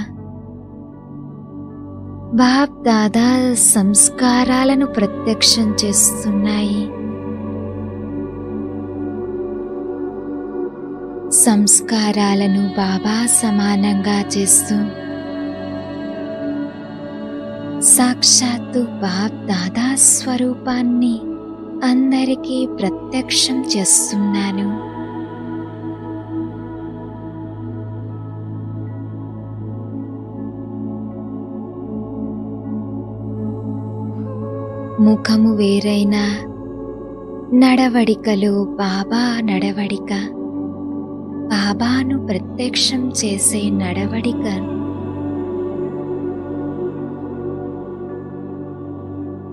బాప్ దాదా సంస్కారాలను ప్రత్యక్షం చేస్తున్నాయి. సంస్కారాలను బాబా సమానంగా చేస్తూ సాక్షాత్తు బాప్ దాదా స్వరూపాన్ని అందరికీ ప్రత్యక్షం చేస్తున్నాను. ముఖము వేరైనా నడవడికలో బాబా నడవడిక, బాబాను ప్రత్యక్షం చేసే నడవడిక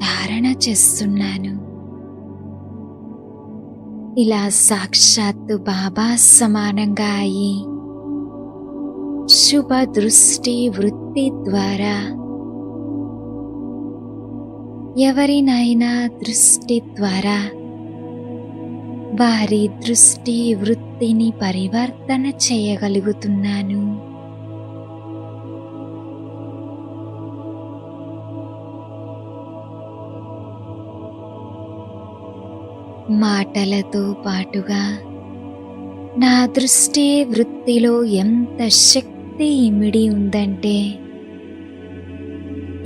ధారణ చేస్తున్నాను. ఇలా సాక్షాత్తు బాబా సమానంగా అయి శుభ దృష్టి వృత్తి ద్వారా ఎవరినైనా దృష్టి ద్వారా వారి దృష్టి వృత్తిని పరివర్తన చేయగలుగుతున్నాను. మాటలతో పాటుగా నా దృష్టి వృత్తిలో ఎంత శక్తి ఇమిడి ఉందంటే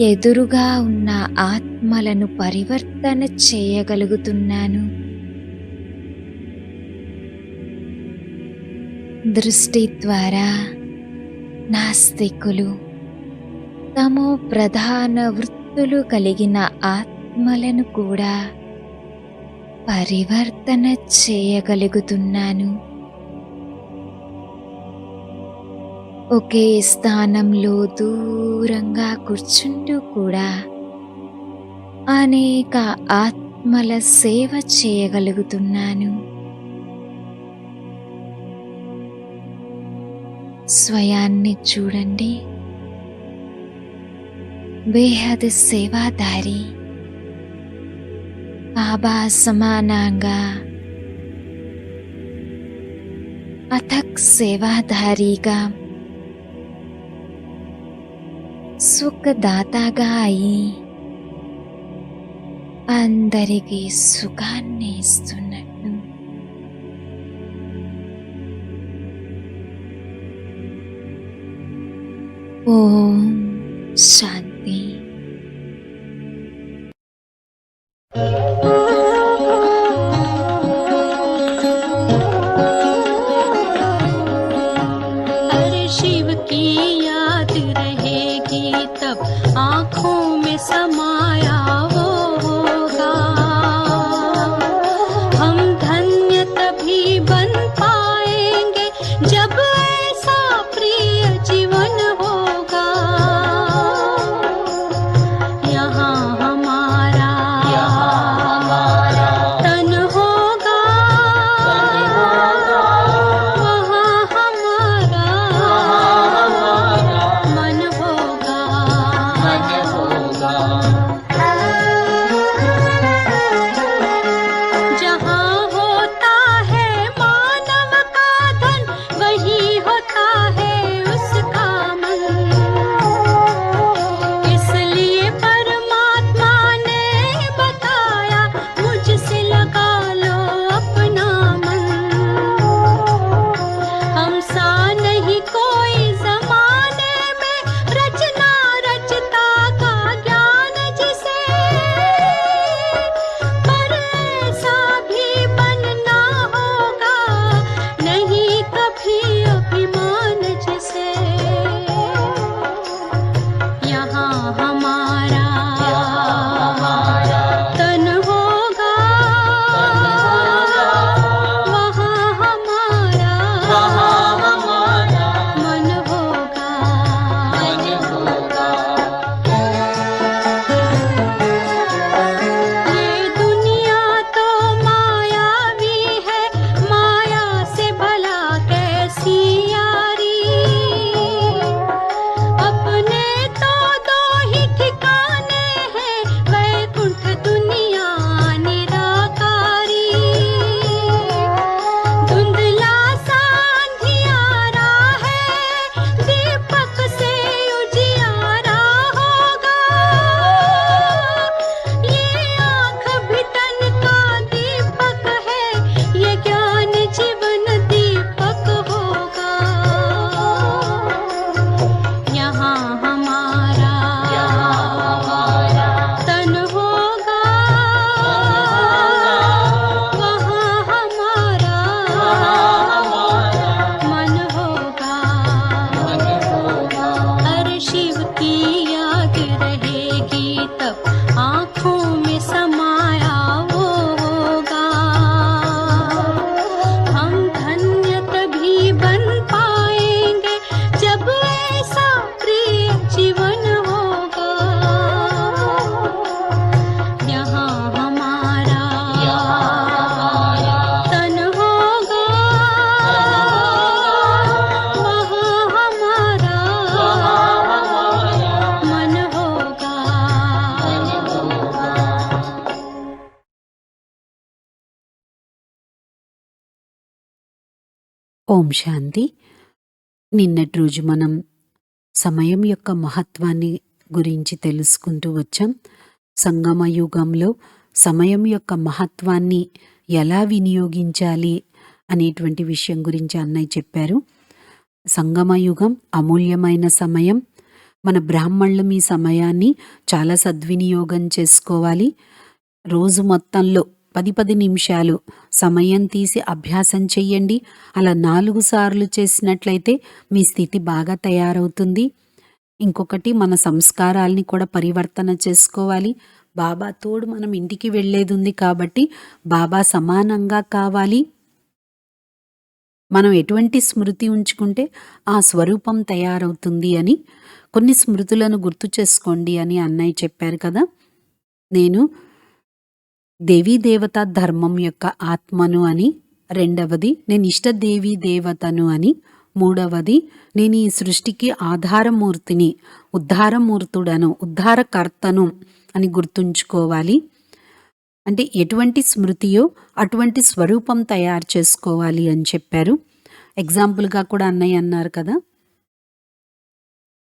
ఎదురుగా ఉన్న ఆత్మలను పరివర్తన చేయగలుగుతున్నాను. దృష్టి ద్వారా నాస్తికులు, తమో ప్రధాన వృత్తులు కలిగిన ఆత్మలను కూడా పరివర్తన చేయగలుగుతున్నాను. ఒకే స్థానంలో దూరంగా కూర్చుంటూ కూడా అనేక ఆత్మల సేవ చేయగలుగుతున్నాను. స్వయాన్ని చూడండి, బేహద్ సేవాదారి బాబా సమానంగా అథక్ సేవాదారిగా సుఖదాతగా అయి అందరికీ సుఖాన్ని ఇస్తున్నట్టు ఓం శాంతి. अरे शिव की याद रहेगी तब आँखों में समाया वो होगा। हम धन्य तभी बन पाएंगे जब ऐसा प्रिय जीवन होगा। यहाँ हमारा तन होगा, वहाँ हमारा मन होगा। जहाँ होता है मानव का धन, वही होता है उसका मन। इसलिए परमात्मा ने बताया, मुझसे लगा लो अपना मन। हम सा नहीं कोई जमाने में, रचना रचता का ज्ञान जिसे, पर ऐसा भी बनना होगा, नहीं कभी अभिमान जिसे। यहाँ हमारा तन होगा, वहाँ हमारा मन होगा। ये दुनिया तो मायावी है, माया से भला कैसी यारी। अपने तो दो ही ठिकाने हैं, वैकुंठ दुनिया निराकारी। धुंधला सा अंधियारा है, दीपक से उजियारा होगा। ये आँख भी तन का दीपक है, ये ज्ञान जीवन दीपक होगा। यहाँ हमारा तन होगा, वहाँ हमारा मन होगा। अरे शिव की याद रहेगी तब आँखों में समाया वो होगा। हम धन्य तभी बन पाएंगे जब ऐसा प्रिय जीवन होगा। यहाँ हमारा तन होगा, वहाँ हमारा मन होगा। ఓం శాంతి. నిన్నటి రోజు మనం సమయం యొక్క మహత్వాన్ని గురించి తెలుసుకుంటూ వచ్చాం. సంగమ యుగంలో సమయం యొక్క మహత్వాన్ని ఎలా వినియోగించాలి అనేటువంటి విషయం గురించి అన్నయ్య చెప్పారు. సంగమ యుగం అమూల్యమైన సమయం. మన బ్రాహ్మణులం ఈ సమయాన్ని చాలా సద్వినియోగం చేసుకోవాలి. రోజు మొత్తంలో 10 నిమిషాలు సమయం తీసి అభ్యాసం చెయ్యండి. అలా 4 సార్లు చేసినట్లయితే మీ స్థితి బాగా తయారవుతుంది. ఇంకొకటి, మన సంస్కారాల్ని కూడా పరివర్తన చేసుకోవాలి. బాబా తోడు మనం ఇంటికి వెళ్ళేది ఉంది కాబట్టి బాబా సమానంగా కావాలి. మనం ఎటువంటి స్మృతి ఉంచుకుంటే ఆ స్వరూపం తయారవుతుంది అని కొన్ని స్మృతులను గుర్తు చేసుకోండి అని అన్నయ్య చెప్పారు కదా. నేను దేవీ దేవత ధర్మం యొక్క ఆత్మను అని, రెండవది నేను ఇష్ట దేవీ దేవతను అని, మూడవది నేను ఈ సృష్టికి ఆధారమూర్తిని, ఉద్ధారమూర్తుడను, ఉద్ధారకర్తను అని గుర్తుంచుకోవాలి. అంటే ఎటువంటి స్మృతియో అటువంటి స్వరూపం తయారు చేసుకోవాలి అని చెప్పారు. ఎగ్జాంపుల్గా కూడా అన్నయ్య అన్నారు కదా,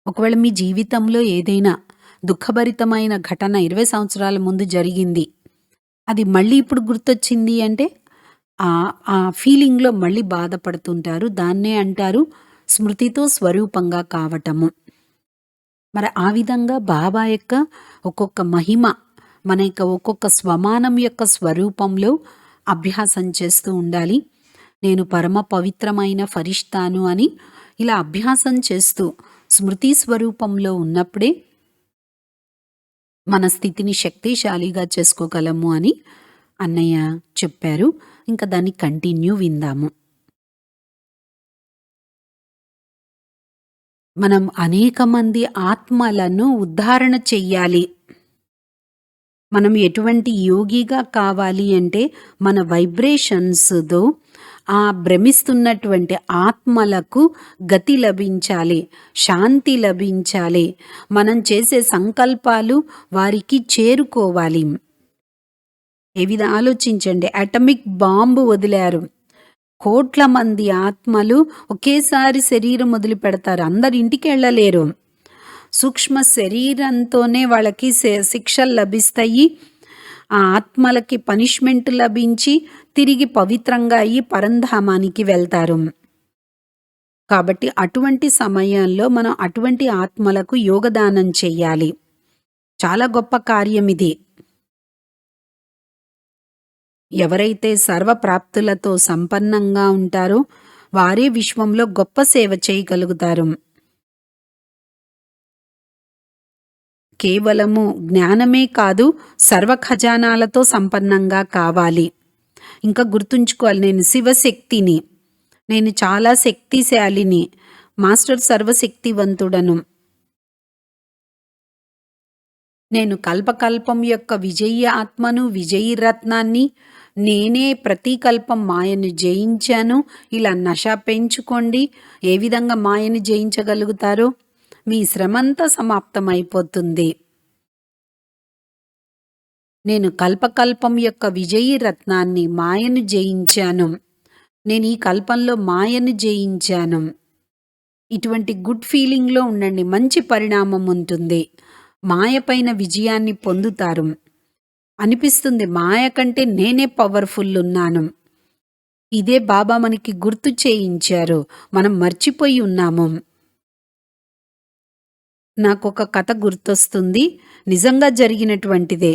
ఒకవేళ మీ జీవితంలో ఏదైనా దుఃఖభరితమైన ఘటన 20 సంవత్సరాల ముందు జరిగింది, అది మళ్ళీ ఇప్పుడు గుర్తొచ్చింది అంటే ఆ ఫీలింగ్లో మళ్ళీ బాధపడుతుంటారు. దాన్నే అంటారు స్మృతితో స్వరూపంగా కావటము. మరి ఆ విధంగా బాబా యొక్క ఒక్కొక్క మహిమ మన యొక్క ఒక్కొక్క స్వమానం యొక్క స్వరూపంలో అభ్యాసం చేస్తూ ఉండాలి. నేను పరమ పవిత్రమైన ఫరిష్తాను అని ఇలా అభ్యాసం చేస్తూ స్మృతి స్వరూపంలో ఉన్నప్పుడే మన స్థితిని శక్తిశాలిగా చేసుకోగలము అని అన్నయ్య చెప్పారు. ఇంకా దాన్ని కంటిన్యూ విందాము. మనం అనేక మంది ఆత్మలను ఉద్ధారణ చెయ్యాలి. మనం ఎటువంటి యోగిగా కావాలి అంటే మన వైబ్రేషన్స్తో ఆ భ్రమిస్తున్నటువంటి ఆత్మలకు గతి లభించాలి, శాంతి లభించాలి. మనం చేసే సంకల్పాలు వారికి చేరుకోవాలి. ఆలోచించండి, అటమిక్ బాంబు వదిలారు, కోట్ల మంది ఆత్మలు ఒకేసారి శరీరం వదిలి పెడతారు, అందరు ఇంటికి వెళ్ళలేరు. సూక్ష్మ శరీరంతోనే వాళ్ళకి శిక్షలు లభిస్తాయి, ఆ ఆత్మలకి పనిష్మెంట్ లభించి తిరిగి పవిత్రంగా అయ్యి పరంధామానికి వెళ్తారు. కాబట్టి అటువంటి సమయంలో మనం అటువంటి ఆత్మలకు యోగదానం చెయ్యాలి. చాలా గొప్ప కార్యం ఇది. ఎవరైతే సర్వప్రాప్తులతో సంపన్నంగా ఉంటారో వారే విశ్వంలో గొప్ప సేవ చేయగలుగుతారు. కేవలము జ్ఞానమే కాదు, సర్వ ఖజానాలతో సంపన్నంగా కావాలి. ఇంకా గుర్తుంచుకోవాలి, నేను శివశక్తిని, నేను చాలా శక్తిశాలిని, మాస్టర్ సర్వశక్తివంతుడను, నేను కల్పకల్పం యొక్క విజయీ ఆత్మను, విజయీ రత్నాన్ని, నేనే ప్రతి కల్పం మాయను జయించాను. ఇలా నష పెంచుకోండి. ఏ విధంగా మాయను జయించగలుగుతారో మీ శ్రమంతా సమాప్తమైపోతుంది. నేను కల్పకల్పం యొక్క విజయీ రత్నాన్ని, మాయను జయించాను, నేను ఈ కల్పంలో మాయను జయించాను. ఇటువంటి గుడ్ ఫీలింగ్లో ఉండండి, మంచి పరిణామం ఉంటుంది. మాయ పైన విజయాన్ని పొందుతారు. అనిపిస్తుంది మాయ కంటే నేనే పవర్ఫుల్ ఉన్నాను. ఇదే బాబా మనకి గుర్తు చేయించారు, మనం మర్చిపోయి ఉన్నాము. నాకొక కథ గుర్తొస్తుంది, నిజంగా జరిగినటువంటిదే.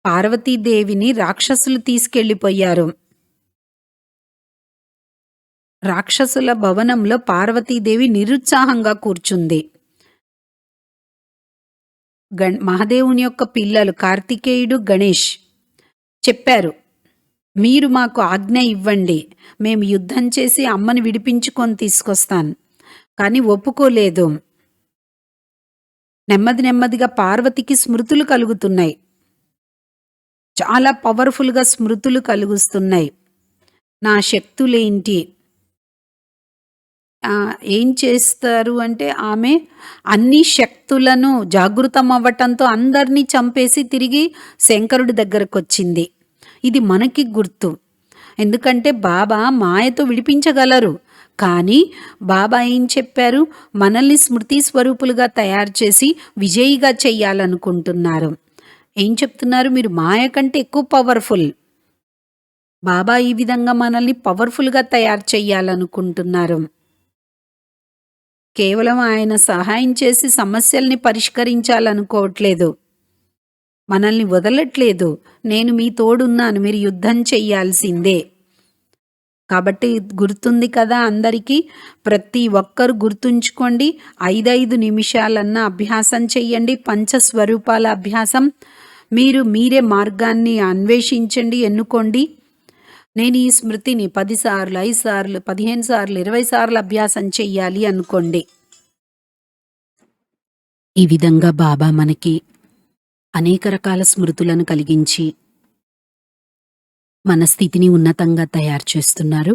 పార్వతీదేవిని రాక్షసులు తీసుకెళ్ళిపోయారు. రాక్షసుల భవనంలో పార్వతీదేవి నిరుత్సాహంగా కూర్చుంది. మహాదేవుని యొక్క పిల్లలు కార్తికేయుడు, గణేష్ చెప్పారు, మీరు మాకు ఆజ్ఞ ఇవ్వండి, మేము యుద్ధం చేసి అమ్మని విడిపించుకొని తీసుకొస్తాను. కానీ ఒప్పుకోలేదు. నెమ్మదిగా పార్వతికి స్మృతులు కలుగుతున్నాయి, చాలా పవర్ఫుల్గా స్మృతులు కలుగుతున్నాయి. నా శక్తులేంటి, ఏం చేస్తారు అంటే ఆమె అన్ని శక్తులను జాగృతం అవ్వటంతో అందరినీ చంపేసి తిరిగి శంకరుడి దగ్గరకు వచ్చింది. ఇది మనకి గుర్తు. ఎందుకంటే బాబా మాయతో విడిపించగలరు, కానీ బాబా ఏం చెప్పారు, మనల్ని స్మృతి స్వరూపులుగా తయారు చేసి విజయిగా చెయ్యాలనుకుంటున్నారు. ఏం చెప్తున్నారు, మీరు మాయ కంటే ఎక్కువ పవర్ఫుల్. బాబా ఈ విధంగా మనల్ని పవర్ఫుల్గా తయారు చెయ్యాలనుకుంటున్నారు. కేవలం ఆయన సహాయం చేసి సమస్యల్ని పరిష్కరించాలనుకోవట్లేదు, మనల్ని వదలట్లేదు. నేను మీ తోడున్నాను, మీరు యుద్ధం చెయ్యాల్సిందే. కాబట్టి గుర్తుంది కదా అందరికీ. ప్రతి ఒక్కరు గుర్తుంచుకోండి. 5 నిమిషాలన్నా అభ్యాసం చెయ్యండి. పంచస్వరూపాల అభ్యాసం. మీరే మార్గాన్ని అన్వేషించండి, ఎన్నుకోండి. నేను ఈ స్మృతిని 10 సార్లు, 5 సార్లు, 15 సార్లు, 20 సార్లు అభ్యాసం చెయ్యాలి అనుకోండి. ఈ విధంగా బాబా మనకి అనేక రకాల స్మృతులను కలిగించి మన స్థితిని ఉన్నతంగా తయారు చేస్తున్నారు.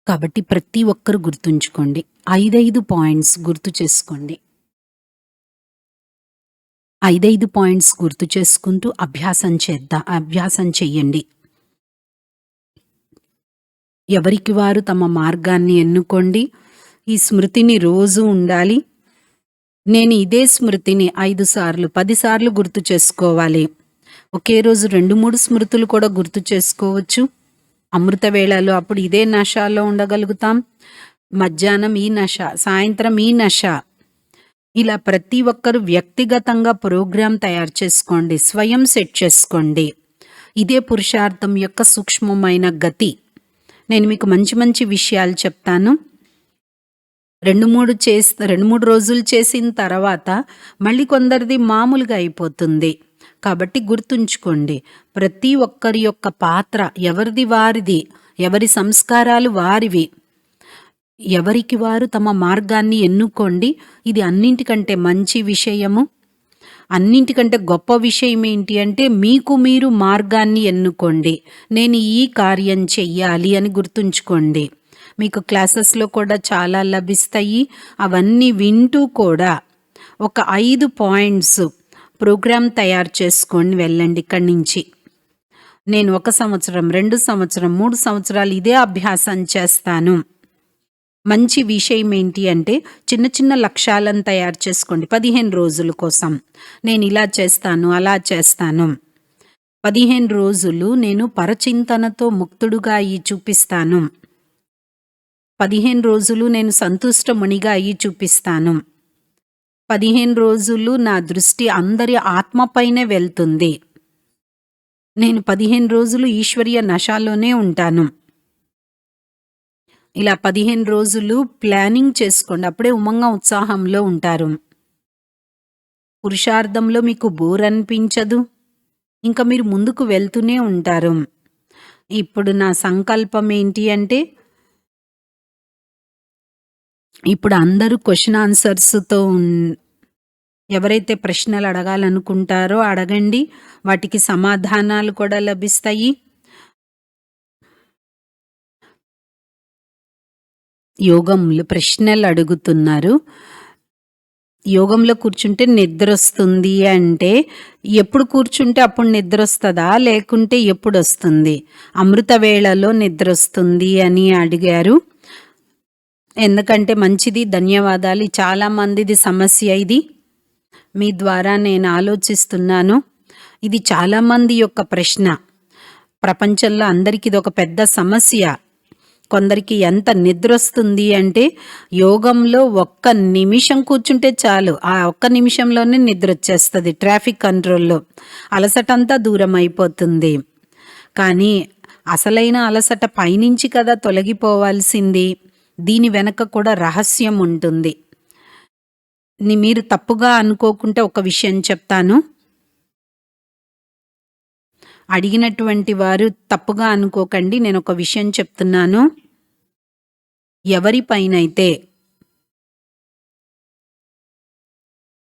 కాబట్టి ప్రతి ఒక్కరు గుర్తుంచుకోండి. 5 పాయింట్స్ గుర్తు చేసుకోండి. 5 పాయింట్స్ గుర్తు చేసుకుంటూ అభ్యాసం చెయ్యండి. ఎవరికి వారు తమ మార్గాన్ని ఎన్నుకోండి. ఈ స్మృతిని రోజు ఉండాలి. నేను ఇదే స్మృతిని 5 సార్లు, 10 సార్లు గుర్తు చేసుకోవాలి. ఒకే రోజు 2-3 స్మృతులు కూడా గుర్తు చేసుకోవచ్చు. అమృత వేళలో అప్పుడు ఇదే నషాలో ఉండగలుగుతాం. మధ్యాహ్నం ఈ నష, సాయంత్రం ఈ నష. ఇలా ప్రతి ఒక్కరు వ్యక్తిగతంగా ప్రోగ్రాం తయారు చేసుకోండి. స్వయం సెట్ చేసుకోండి. ఇదే పురుషార్థం యొక్క సూక్ష్మమైన గతి. నేను మీకు మంచి మంచి విషయాలు చెప్తాను. 2-3 రోజులు చేసిన తర్వాత మళ్ళీ కొందరిది మామూలుగా అయిపోతుంది. కాబట్టి గుర్తుంచుకోండి, ప్రతి ఒక్కరి యొక్క పాత్ర ఎవరిది వారిది, ఎవరి సంస్కారాలు వారివి. ఎవరికి వారు తమ మార్గాన్ని ఎన్నుకోండి. ఇది అన్నింటికంటే మంచి విషయము. అన్నింటికంటే గొప్ప విషయం ఏంటి అంటే మీకు మీరు మార్గాన్ని ఎన్నుకోండి. నేను ఈ కార్యం చెయ్యాలి అని గుర్తుంచుకోండి. మీకు క్లాసెస్లో కూడా చాలా లభిస్తాయి. అవన్నీ వింటూ కూడా ఒక 5 పాయింట్స్ ప్రోగ్రాం తయారు చేసుకొని వెళ్ళండి ఇక్కడి నుంచి. నేను 1 సంవత్సరం, 2 సంవత్సరం, 3 సంవత్సరాలు ఇదే అభ్యాసం చేస్తాను. మంచి విషయం ఏంటి అంటే చిన్న చిన్న లక్ష్యాలను తయారు చేసుకోండి. 15 రోజుల కోసం నేను ఇలా చేస్తాను, అలా చేస్తాను. 15 రోజులు నేను పరచింతనతో ముక్తుడుగా అయ్యి చూపిస్తాను. 15 రోజులు నేను సంతుష్టమునిగా అయ్యి చూపిస్తాను. 15 రోజులు నా దృష్టి అందరి ఆత్మపైనే వెళ్తుంది. నేను 15 రోజులు ఈశ్వరీయ నశాలోనే ఉంటాను. ఇలా 15 రోజులు ప్లానింగ్ చేసుకోండి. అప్పుడే ఉమంగా ఉత్సాహంలో ఉంటారు. పురుషార్థంలో మీకు బోర్ అనిపించదు. ఇంకా మీరు ముందుకు వెళ్తూనే ఉంటారు. ఇప్పుడు నా సంకల్పం ఏంటి అంటే ఇప్పుడు అందరూ క్వశ్చన్ ఆన్సర్స్తో ఎవరైతే ప్రశ్నలు అడగాలనుకుంటారో అడగండి. వాటికి సమాధానాలు కూడా లభిస్తాయి. యోగంలో ప్రశ్నలు అడుగుతున్నారు. యోగంలో కూర్చుంటే నిద్ర వస్తుంది అంటే ఎప్పుడు కూర్చుంటే అప్పుడు నిద్ర వస్తుందా, లేకుంటే ఎప్పుడు వస్తుంది? అమృత వేళలో నిద్ర వస్తుంది అని అడిగారు. ఎందుకంటే మంచిది, ధన్యవాదాలు. చాలా మందిది సమస్య ఇది. మీ ద్వారా నేను ఆలోచిస్తున్నాను. ఇది చాలామంది యొక్క ప్రశ్న. ప్రపంచంలో అందరికీ ఇది ఒక పెద్ద సమస్య. కొందరికి ఎంత నిద్ర వస్తుంది అంటే యోగంలో 1 నిమిషం కూర్చుంటే చాలు, ఆ 1 నిమిషంలోనే నిద్ర వచ్చేస్తుంది. ట్రాఫిక్ కంట్రోల్లో అలసటంతా దూరం అయిపోతుంది. కానీ అసలైన అలసట పైనుంచి కదా తొలగిపోవాల్సింది. దీని వెనక కూడా రహస్యం ఉంటుంది. మీరు తప్పుగా అనుకోకుంటే ఒక విషయం చెప్తాను. అడిగినటువంటి వారు తప్పుగా అనుకోకండి. నేను ఒక విషయం చెప్తున్నాను. ఎవరిపైనైతే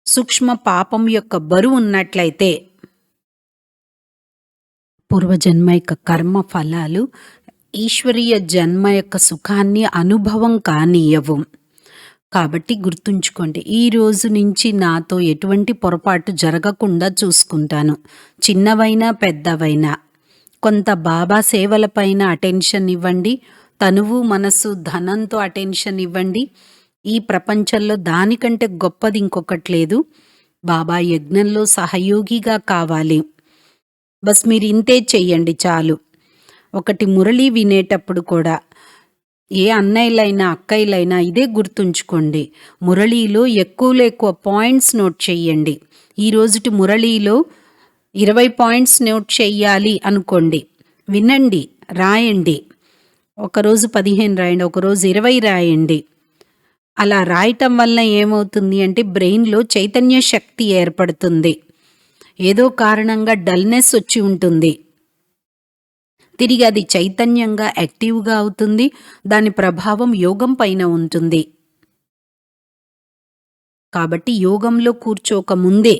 సూక్ష్మ పాపం యొక్క బరువు ఉన్నట్లయితే పూర్వజన్మ యొక్క కర్మ ఫలాలు ఈశ్వరీయ జన్మ యొక్క సుఖాన్ని అనుభవం కానీయవు. కాబట్టి గుర్తుంచుకోండి, ఈ రోజు నుంచి నాతో ఎటువంటి పొరపాటు జరగకుండా చూసుకుంటాను. చిన్నవైనా పెద్దవైనా కొంత బాబా సేవలపైన అటెన్షన్ ఇవ్వండి. తనువు, మనసు, ధనంతో అటెన్షన్ ఇవ్వండి. ఈ ప్రపంచంలో దానికంటే గొప్పది ఇంకొకటి లేదు. బాబా యజ్ఞంలో సహయోగిగా కావాలి. బస్ మీరు ఇంతే చెయ్యండి చాలు. ఒకటి మురళి వినేటప్పుడు కూడా ఏ అన్నయ్యలైనా అక్కయ్యలైనా ఇదే గుర్తుంచుకోండి. మురళీలో ఎక్కువ పాయింట్స్ నోట్ చెయ్యండి. ఈ రోజుటి మురళీలో 20 పాయింట్స్ నోట్ చెయ్యాలి అనుకోండి. వినండి, రాయండి. ఒకరోజు 15 రాయండి, ఒకరోజు 20 రాయండి. అలా రాయటం వల్ల ఏమవుతుంది అంటే బ్రెయిన్‌లో చైతన్య శక్తి ఏర్పడుతుంది. ఏదో కారణంగా డల్‌నెస్ వచ్చి ఉంటుంది. తిరిగి అది చైతన్యంగా యాక్టివ్‌గా అవుతుంది. దాని ప్రభావం యోగం పైన ఉంటుంది. కాబట్టి యోగంలో కూర్చోక ముందే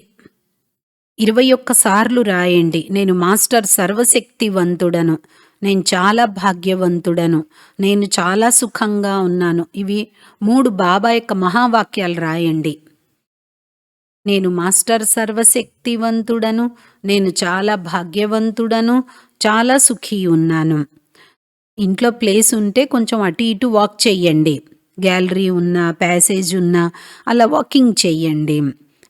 21 సార్లు రాయండి. నేను మాస్టర్ సర్వశక్తివంతుడను. నేను చాలా భాగ్యవంతుడను. నేను చాలా సుఖంగా ఉన్నాను. ఇవి 3 బాబా యొక్క మహావాక్యాలు రాయండి. నేను మాస్టర్ సర్వశక్తివంతుడను. నేను చాలా భాగ్యవంతుడను. చాలా సుఖీ ఉన్నాను. ఇంట్లో ప్లేస్ ఉంటే కొంచెం అటు ఇటు వాక్ చెయ్యండి. గ్యాలరీ ఉన్నా, ప్యాసేజ్ ఉన్నా అలా వాకింగ్ చెయ్యండి.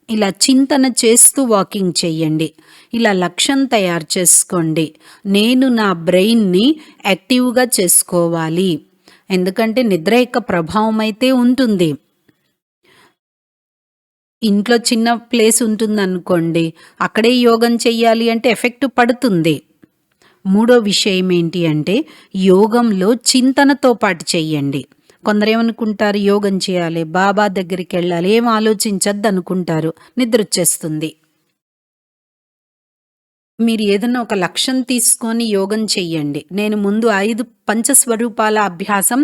ఇలా చింతన చేస్తూ వాకింగ్ చెయ్యండి. ఇలా లక్ష్యం తయారు చేసుకోండి. నేను నా బ్రెయిన్ని యాక్టివ్‌గా చేసుకోవాలి. ఎందుకంటే నిద్ర యొక్క ప్రభావం అయితే ఉంటుంది. ఇంట్లో చిన్న ప్లేస్ ఉంటుందనుకోండి, అక్కడే యోగం చెయ్యాలి అంటే ఎఫెక్ట్ పడుతుంది. మూడో విషయం ఏంటి అంటే యోగంలో చింతనతో పాటు చెయ్యండి. కొందరేమనుకుంటారు, యోగం చేయాలి, బాబా దగ్గరికి వెళ్ళాలి, ఏం ఆలోచించద్దు అనుకుంటారు, నిద్ర వచ్చేస్తుంది. మీరు ఏదైనా ఒక లక్ష్యం తీసుకొని యోగం చెయ్యండి. నేను ముందు 5 పంచస్వరూపాల అభ్యాసం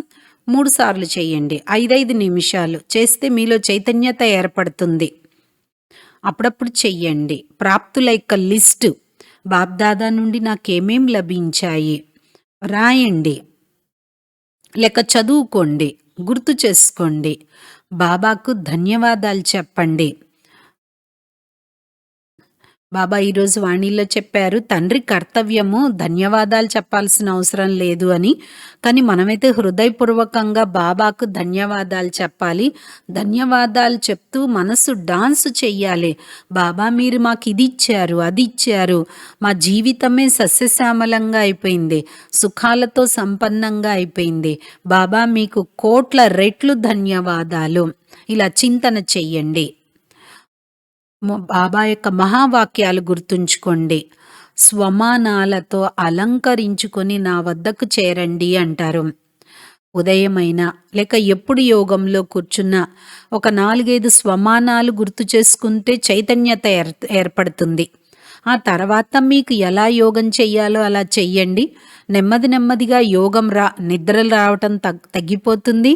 3 సార్లు చేయండి. 5 నిమిషాలు చేస్తే మీలో చైతన్యత ఏర్పడుతుంది. అప్పుడప్పుడు చెయ్యండి. ప్రాప్తుల యొక్క లిస్టు, బాబ్దాదా నుండి నాకేమేం లభించాయి రాయండి. లేక చదువుకోండి, గుర్తు చేసుకోండి. బాబాకు ధన్యవాదాలు చెప్పండి. బాబా ఈరోజు వాణిలో చెప్పారు, తండ్రి కర్తవ్యము ధన్యవాదాలు చెప్పాల్సిన అవసరం లేదు అని. కానీ మనమైతే హృదయపూర్వకంగా బాబాకు ధన్యవాదాలు చెప్పాలి. ధన్యవాదాలు చెప్తూ మనసు డాన్స్ చెయ్యాలి. బాబా మీరు మాకు ఇది ఇచ్చారు, అది ఇచ్చారు, మా జీవితమే సస్యశ్యామలంగా అయిపోయింది, సుఖాలతో సంపన్నంగా అయిపోయింది. బాబా మీకు కోట్ల రెట్లు ధన్యవాదాలు. ఇలా చింతన చెయ్యండి. బాబా యొక్క మహావాక్యాలు గుర్తుంచుకోండి. స్వమానాలతో అలంకరించుకొని నా వద్దకు చేరండి అంటారు. ఉదయమైనా లేక ఎప్పుడు యోగంలో కూర్చున్నా ఒక 4-5 స్వమానాలు గుర్తు చేసుకుంటే చైతన్యత ఏర్పడుతుంది. ఆ తర్వాత మీకు ఎలా యోగం చెయ్యాలో అలా చెయ్యండి. నెమ్మదిగా యోగం నిద్ర రావటం తగ్గిపోతుంది.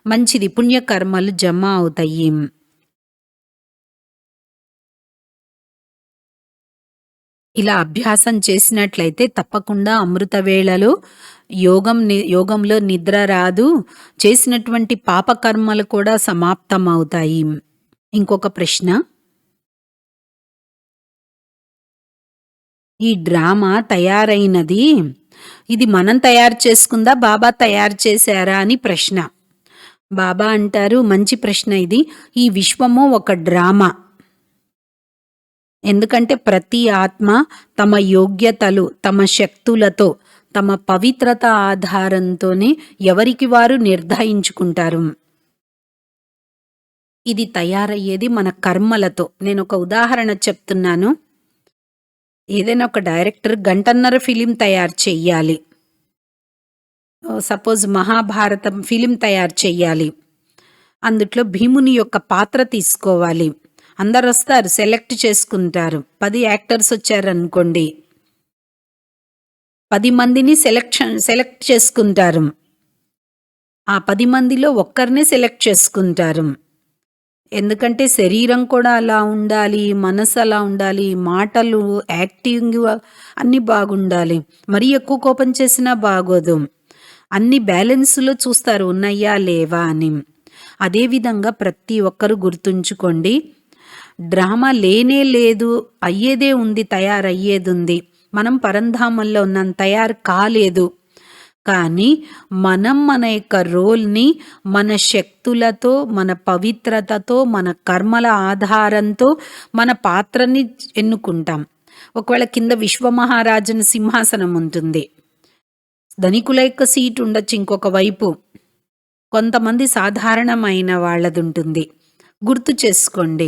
మంచిది, పుణ్యకర్మలు జమ అవుతాయి. ఇలా అభ్యాసం చేసినట్లయితే తప్పకుండా అమృత వేళలో యోగంలో నిద్ర రాదు. చేసినటువంటి పాపకర్మలు కూడా సమాప్తం అవుతాయి. ఇంకొక ప్రశ్న, ఈ డ్రామా తయారైనది ఇది మనం తయారు చేసుకుందా, బాబా తయారు చేశారా అని ప్రశ్న. బాబా అంటారు, మంచి ప్రశ్న ఇది. ఈ విశ్వము ఒక డ్రామా. ఎందుకంటే ప్రతి ఆత్మ తమ యోగ్యతలు, తమ శక్తులతో, తమ పవిత్రత ఆధారంతోనే ఎవరికి వారు నిర్ధారించుకుంటారు. ఇది తయారయ్యేది మన కర్మలతో. నేను ఒక ఉదాహరణ చెప్తున్నాను. ఏదైనా ఒక డైరెక్టర్ 1.5 గంట ఫిలిం తయారు చెయ్యాలి. సపోజ్ మహాభారతం ఫిలిం తయారు చెయ్యాలి. అందుట్లో భీముని యొక్క పాత్ర తీసుకోవాలి. అందరు వస్తారు, సెలెక్ట్ చేసుకుంటారు. 10 యాక్టర్స్ వచ్చారనుకోండి, 10 మందిని సెలెక్ట్ చేసుకుంటారు. ఆ 10 మందిలో ఒక్కరినే సెలెక్ట్ చేసుకుంటారు. ఎందుకంటే శరీరం కూడా అలా ఉండాలి, మనసు అలా ఉండాలి, మాటలు, యాక్టింగ్ అన్నీ బాగుండాలి. మరీ ఎక్కువ కోపం చేసినా బాగోదు. అన్ని బ్యాలెన్స్లో చూస్తారు, ఉన్నాయా లేవా అని. అదేవిధంగా ప్రతి ఒక్కరు గుర్తుంచుకోండి, డ్రామా లేనే లేదు, అయ్యేదే ఉంది, తయారయ్యేది ఉంది. మనం పరంధామంలో ఉన్నాం, తయారు కాలేదు. కానీ మనం మన యొక్క రోల్ని మన శక్తులతో, మన పవిత్రతతో, మన కర్మల ఆధారంతో మన పాత్రని ఎన్నుకుంటాం. ఒకవేళ కింద విశ్వమహారాజుని సింహాసనం ఉంటుంది, ధనికుల యొక్క సీట్ ఉండొచ్చు ఇంకొక వైపు, కొంతమంది సాధారణమైన వాళ్ళది ఉంటుంది. గుర్తు చేసుకోండి,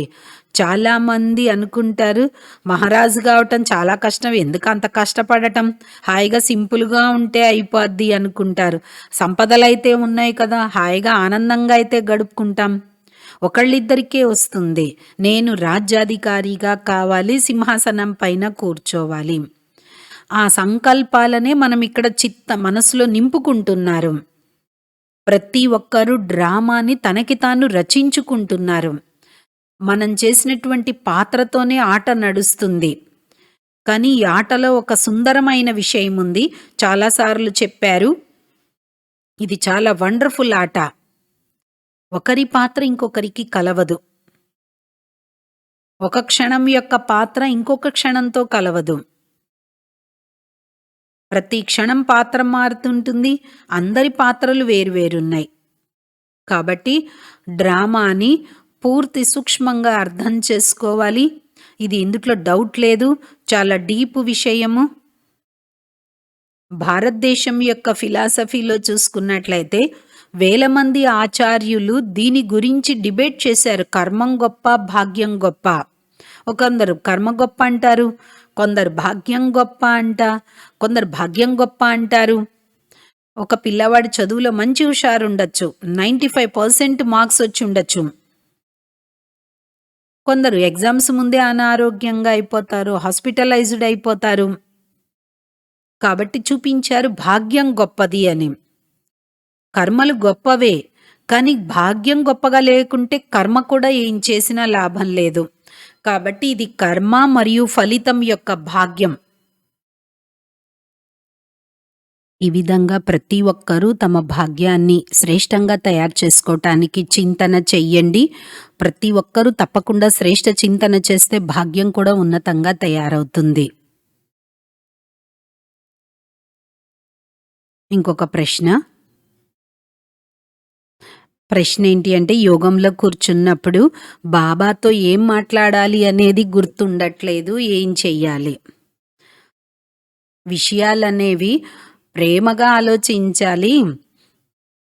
చాలామంది అనుకుంటారు మహారాజు కావటం చాలా కష్టం, ఎందుకు అంత కష్టపడటం, హాయిగా సింపుల్గా ఉంటే అయిపోద్ది అనుకుంటారు. సంపదలైతే ఉన్నాయి కదా, హాయిగా ఆనందంగా అయితే గడుపుకుంటాం. ఒకళ్ళిద్దరికే వస్తుంది, నేను రాజ్యాధికారిగా కావాలి, సింహాసనం పైన కూర్చోవాలి. ఆ సంకల్పాలనే మనం ఇక్కడ మనసులో నింపుకుంటున్నారు. ప్రతి ఒక్కరూ డ్రామాని తనకి తాను రచించుకుంటున్నారు. మనం చేసినటువంటి పాత్రతోనే ఆట నడుస్తుంది. కానీ ఈ ఆటలో ఒక సుందరమైన విషయం ఉంది. చాలాసార్లు చెప్పారు, ఇది చాలా వండర్ఫుల్ ఆట. ఒకరి పాత్ర ఇంకొకరికి కలవదు. ఒక క్షణం యొక్క పాత్ర ఇంకొక క్షణంతో కలవదు. ప్రతి క్షణం పాత్ర మారుతుంటుంది. అందరి పాత్రలు వేరువేరున్నాయి. కాబట్టి డ్రామాని పూర్తి సూక్ష్మంగా అర్థం చేసుకోవాలి. ఇది ఇందులో డౌట్ లేదు, చాలా డీప్ విషయము. భారతదేశం యొక్క ఫిలాసఫీలో చూసుకున్నట్లయితే వేల మంది ఆచార్యులు దీని గురించి డిబేట్ చేశారు. కర్మం గొప్ప, భాగ్యం గొప్ప. కొందరు కర్మ గొప్ప అంటారు, కొందరు భాగ్యం గొప్ప కొందరు భాగ్యం గొప్ప అంటారు. ఒక పిల్లవాడి చదువులో మంచి హుషారు ఉండొచ్చు, 95% మార్క్స్ వచ్చి ఉండొచ్చు. కొందరు ఎగ్జామ్స్ ముందే అనారోగ్యంగా అయిపోతారు, హాస్పిటలైజ్డ్ అయిపోతారు. కాబట్టి చూపించారు భాగ్యం గొప్పది అని. కర్మలు గొప్పవే, కానీ భాగ్యం గొప్పగా లేకుంటే కర్మ కూడా ఏం చేసినా లాభం లేదు. కాబట్టి ఇది కర్మ మరియు ఫలితం యొక్క భాగ్యం. ఈ విధంగా ప్రతి ఒక్కరూ తమ భాగ్యాన్ని శ్రేష్టంగా తయారు చేసుకోవటానికి చింతన చెయ్యండి. ప్రతి ఒక్కరూ తప్పకుండా శ్రేష్ట చింతన చేస్తే భాగ్యం కూడా ఉన్నతంగా తయారవుతుంది. ఇంకొక ప్రశ్న ఏంటి అంటే, యోగంలో కూర్చున్నప్పుడు బాబాతో ఏం మాట్లాడాలి అనేది గుర్తుండట్లేదు, ఏం చెయ్యాలి? విషయాలనేవి ప్రేమగా ఆలోచించాలి.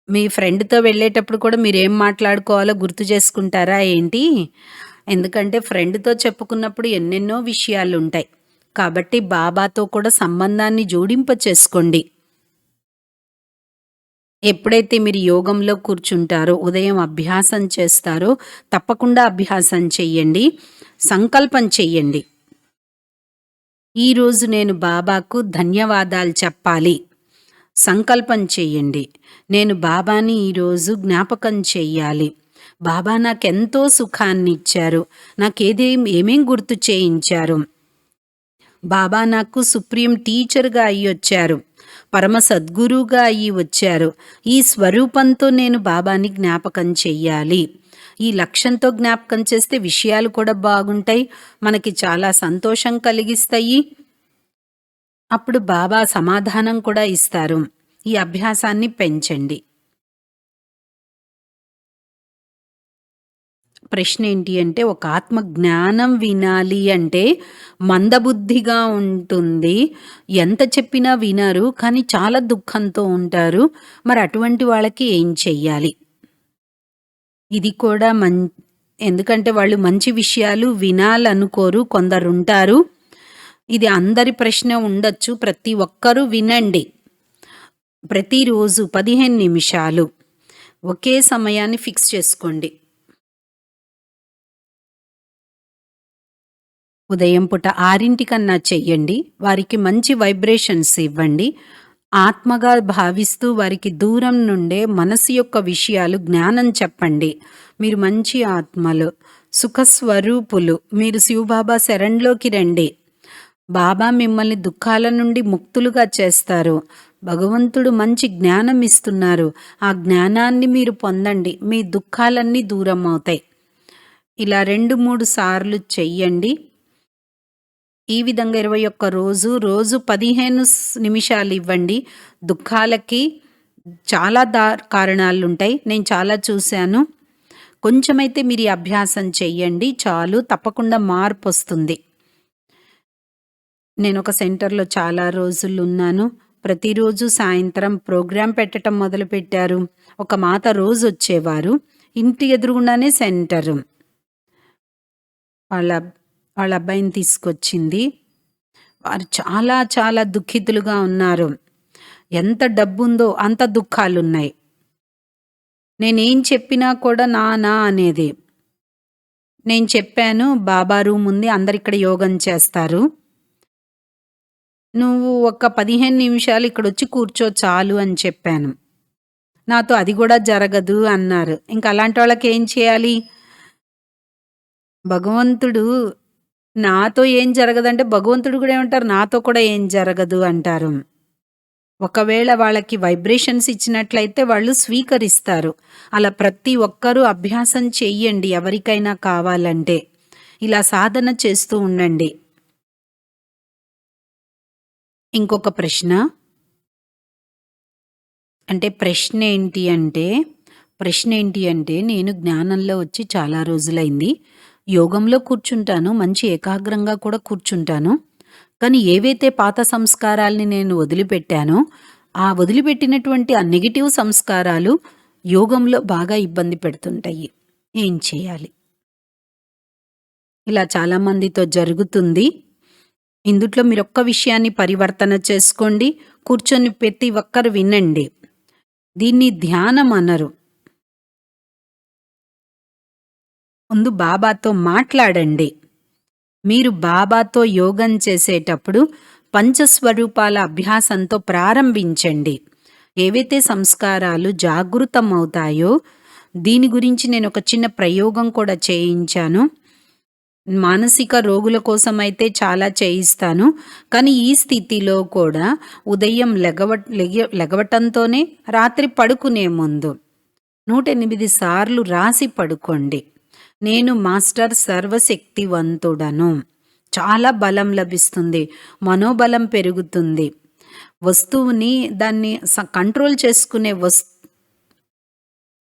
మీ ఫ్రెండ్తో వెళ్ళేటప్పుడు కూడా మీరేం మాట్లాడుకోవాలో గుర్తు చేసుకుంటారా ఏంటి? ఎందుకంటే ఫ్రెండ్తో చెప్పుకున్నప్పుడు ఎన్నెన్నో విషయాలు ఉంటాయి. కాబట్టి బాబాతో కూడా సంబంధాన్ని జోడింప చేసుకోండి. ఎప్పుడైతే మీరు యోగంలో కూర్చుంటారో, ఉదయం అభ్యాసం చేస్తారో, తప్పకుండా అభ్యాసం చెయ్యండి. సంకల్పం చెయ్యండి, ఈరోజు నేను బాబాకు ధన్యవాదాలు చెప్పాలి. సంకల్పం చెయ్యండి, నేను బాబాని ఈరోజు జ్ఞాపకం చెయ్యాలి. బాబా నాకెంతో సుఖాన్ని ఇచ్చారు, ఏమేం గుర్తు చేయించారు. బాబా నాకు సుప్రీం టీచర్గా అయ్యొచ్చారు, పరమ సద్గురువుగా అయ్యి వచ్చారు. ఈ స్వరూపంతో నేను బాబాని జ్ఞాపకం చెయ్యాలి. ఈ లక్ష్యంతో జ్ఞాపకం చేస్తే విషయాలు కూడా బాగుంటాయి, మనకి చాలా సంతోషం కలిగిస్తాయి. అప్పుడు బాబా సమాధానం కూడా ఇస్తారు. ఈ అభ్యాసాన్ని పెంచండి. ప్రశ్న ఏంటి అంటే, ఒక ఆత్మ జ్ఞానం వినాలి అంటే మందబుద్ధిగా ఉంటుంది, ఎంత చెప్పినా వినరు, కానీ చాలా దుఃఖంతో ఉంటారు. మరి అటువంటి వాళ్ళకి ఏం చెయ్యాలి? ఇది కూడా ఎందుకంటే వాళ్ళు మంచి విషయాలు వినాలనుకోరు, కొందరుంటారు. ఇది అందరి ప్రశ్న ఉండొచ్చు. ప్రతి ఒక్కరూ వినండి. ప్రతిరోజు 15 నిమిషాలు ఒకే సమయాన్ని ఫిక్స్ చేసుకోండి. ఉదయం పూట 6 చెయ్యండి. వారికి మంచి వైబ్రేషన్స్ ఇవ్వండి. ఆత్మగా భావిస్తూ వారికి దూరం నుండే మనసు యొక్క విషయాలు జ్ఞానం చెప్పండి. మీరు మంచి ఆత్మలు, సుఖస్వరూపులు, మీరు శివబాబా శరణ్లోకి రండి. బాబా మిమ్మల్ని దుఃఖాల నుండి ముక్తులుగా చేస్తారు. భగవంతుడు మంచి జ్ఞానం ఇస్తున్నారు. ఆ జ్ఞానాన్ని మీరు పొందండి, మీ దుఃఖాలన్నీ దూరం అవుతాయి. ఇలా 2-3 సార్లు చెయ్యండి. ఈ విధంగా 21 రోజు 15 నిమిషాలు ఇవ్వండి. దుఃఖాలకి చాలా కారణాలుంటాయి, నేను చాలా చూశాను. కొంచెమైతే మీరు ఈ అభ్యాసం చెయ్యండి చాలు, తప్పకుండా మార్పు వస్తుంది. నేను ఒక సెంటర్లో చాలా రోజులు ఉన్నాను. ప్రతిరోజు సాయంత్రం ప్రోగ్రాం పెట్టడం మొదలుపెట్టారు. ఒక మాత రోజు వచ్చేవారు, ఇంటి ఎదురుగుండానే సెంటరు. వాళ్ళ వాళ్ళ అబ్బాయిని తీసుకొచ్చింది. వారు చాలా చాలా దుఃఖితులుగా ఉన్నారు. ఎంత డబ్బుందో అంత దుఃఖాలున్నాయి. నేనేం చెప్పినా కూడా నా నా అనేది. నేను చెప్పాను, బాబా రూమ్ ఉంది, అందరిక్కడ యోగం చేస్తారు. నువ్వు ఒక 15 నిమిషాలు ఇక్కడొచ్చి కూర్చో చాలు అని చెప్పాను. నాతో అది కూడా జరగదు అన్నారు. ఇంక అలాంటి వాళ్ళకేం చేయాలి? భగవంతుడు నాతో ఏం జరగదంటే భగవంతుడు కూడా ఏమంటారు, నాతో కూడా ఏం జరగదు అంటారు. ఒకవేళ వాళ్ళకి వైబ్రేషన్స్ ఇచ్చినట్లయితే వాళ్ళు స్వీకరిస్తారు. అలా ప్రతి ఒక్కరూ అభ్యాసం చెయ్యండి ఎవరికైనా కావాలంటే. ఇలా సాధన చేస్తూ ఉండండి. ఇంకొక ప్రశ్న ఏంటి అంటే నేను జ్ఞానంలో వచ్చి చాలా రోజులైంది. యోగంలో కూర్చుంటాను, మంచి ఏకాగ్రంగా కూడా కూర్చుంటాను. కానీ ఏవైతే పాత సంస్కారాల్ని నేను వదిలిపెట్టానో, ఆ వదిలిపెట్టినటువంటి ఆ నెగెటివ్ సంస్కారాలు యోగంలో బాగా ఇబ్బంది పెడుతుంటాయి. ఏం చేయాలి? ఇలా చాలామందితో జరుగుతుంది. ఇందుట్లో మీరొక్క విషయాన్ని పరివర్తన చేసుకోండి. కూర్చొని ప్రతి ఒక్కరు వినండి. దీన్ని ధ్యానం అనరు. ముందు బాబాతో మాట్లాడండి. మీరు బాబాతో యోగం చేసేటప్పుడు పంచస్వరూపాల అభ్యాసంతో ప్రారంభించండి. ఏవైతే సంస్కారాలు జాగృతం అవుతాయో దీని గురించి నేను ఒక చిన్న ప్రయోగం కూడా చేయించాను. మానసిక రోగుల కోసం అయితే చాలా చేయిస్తాను. కానీ ఈ స్థితిలో కూడా ఉదయం లెగవటంతోనే రాత్రి పడుకునే ముందు 108 సార్లు రాసి పడుకోండి. నేను మాస్టర్ సర్వశక్తివంతుడను. చాలా బలం లభిస్తుంది, మనోబలం పెరుగుతుంది. వస్తువుని దాన్ని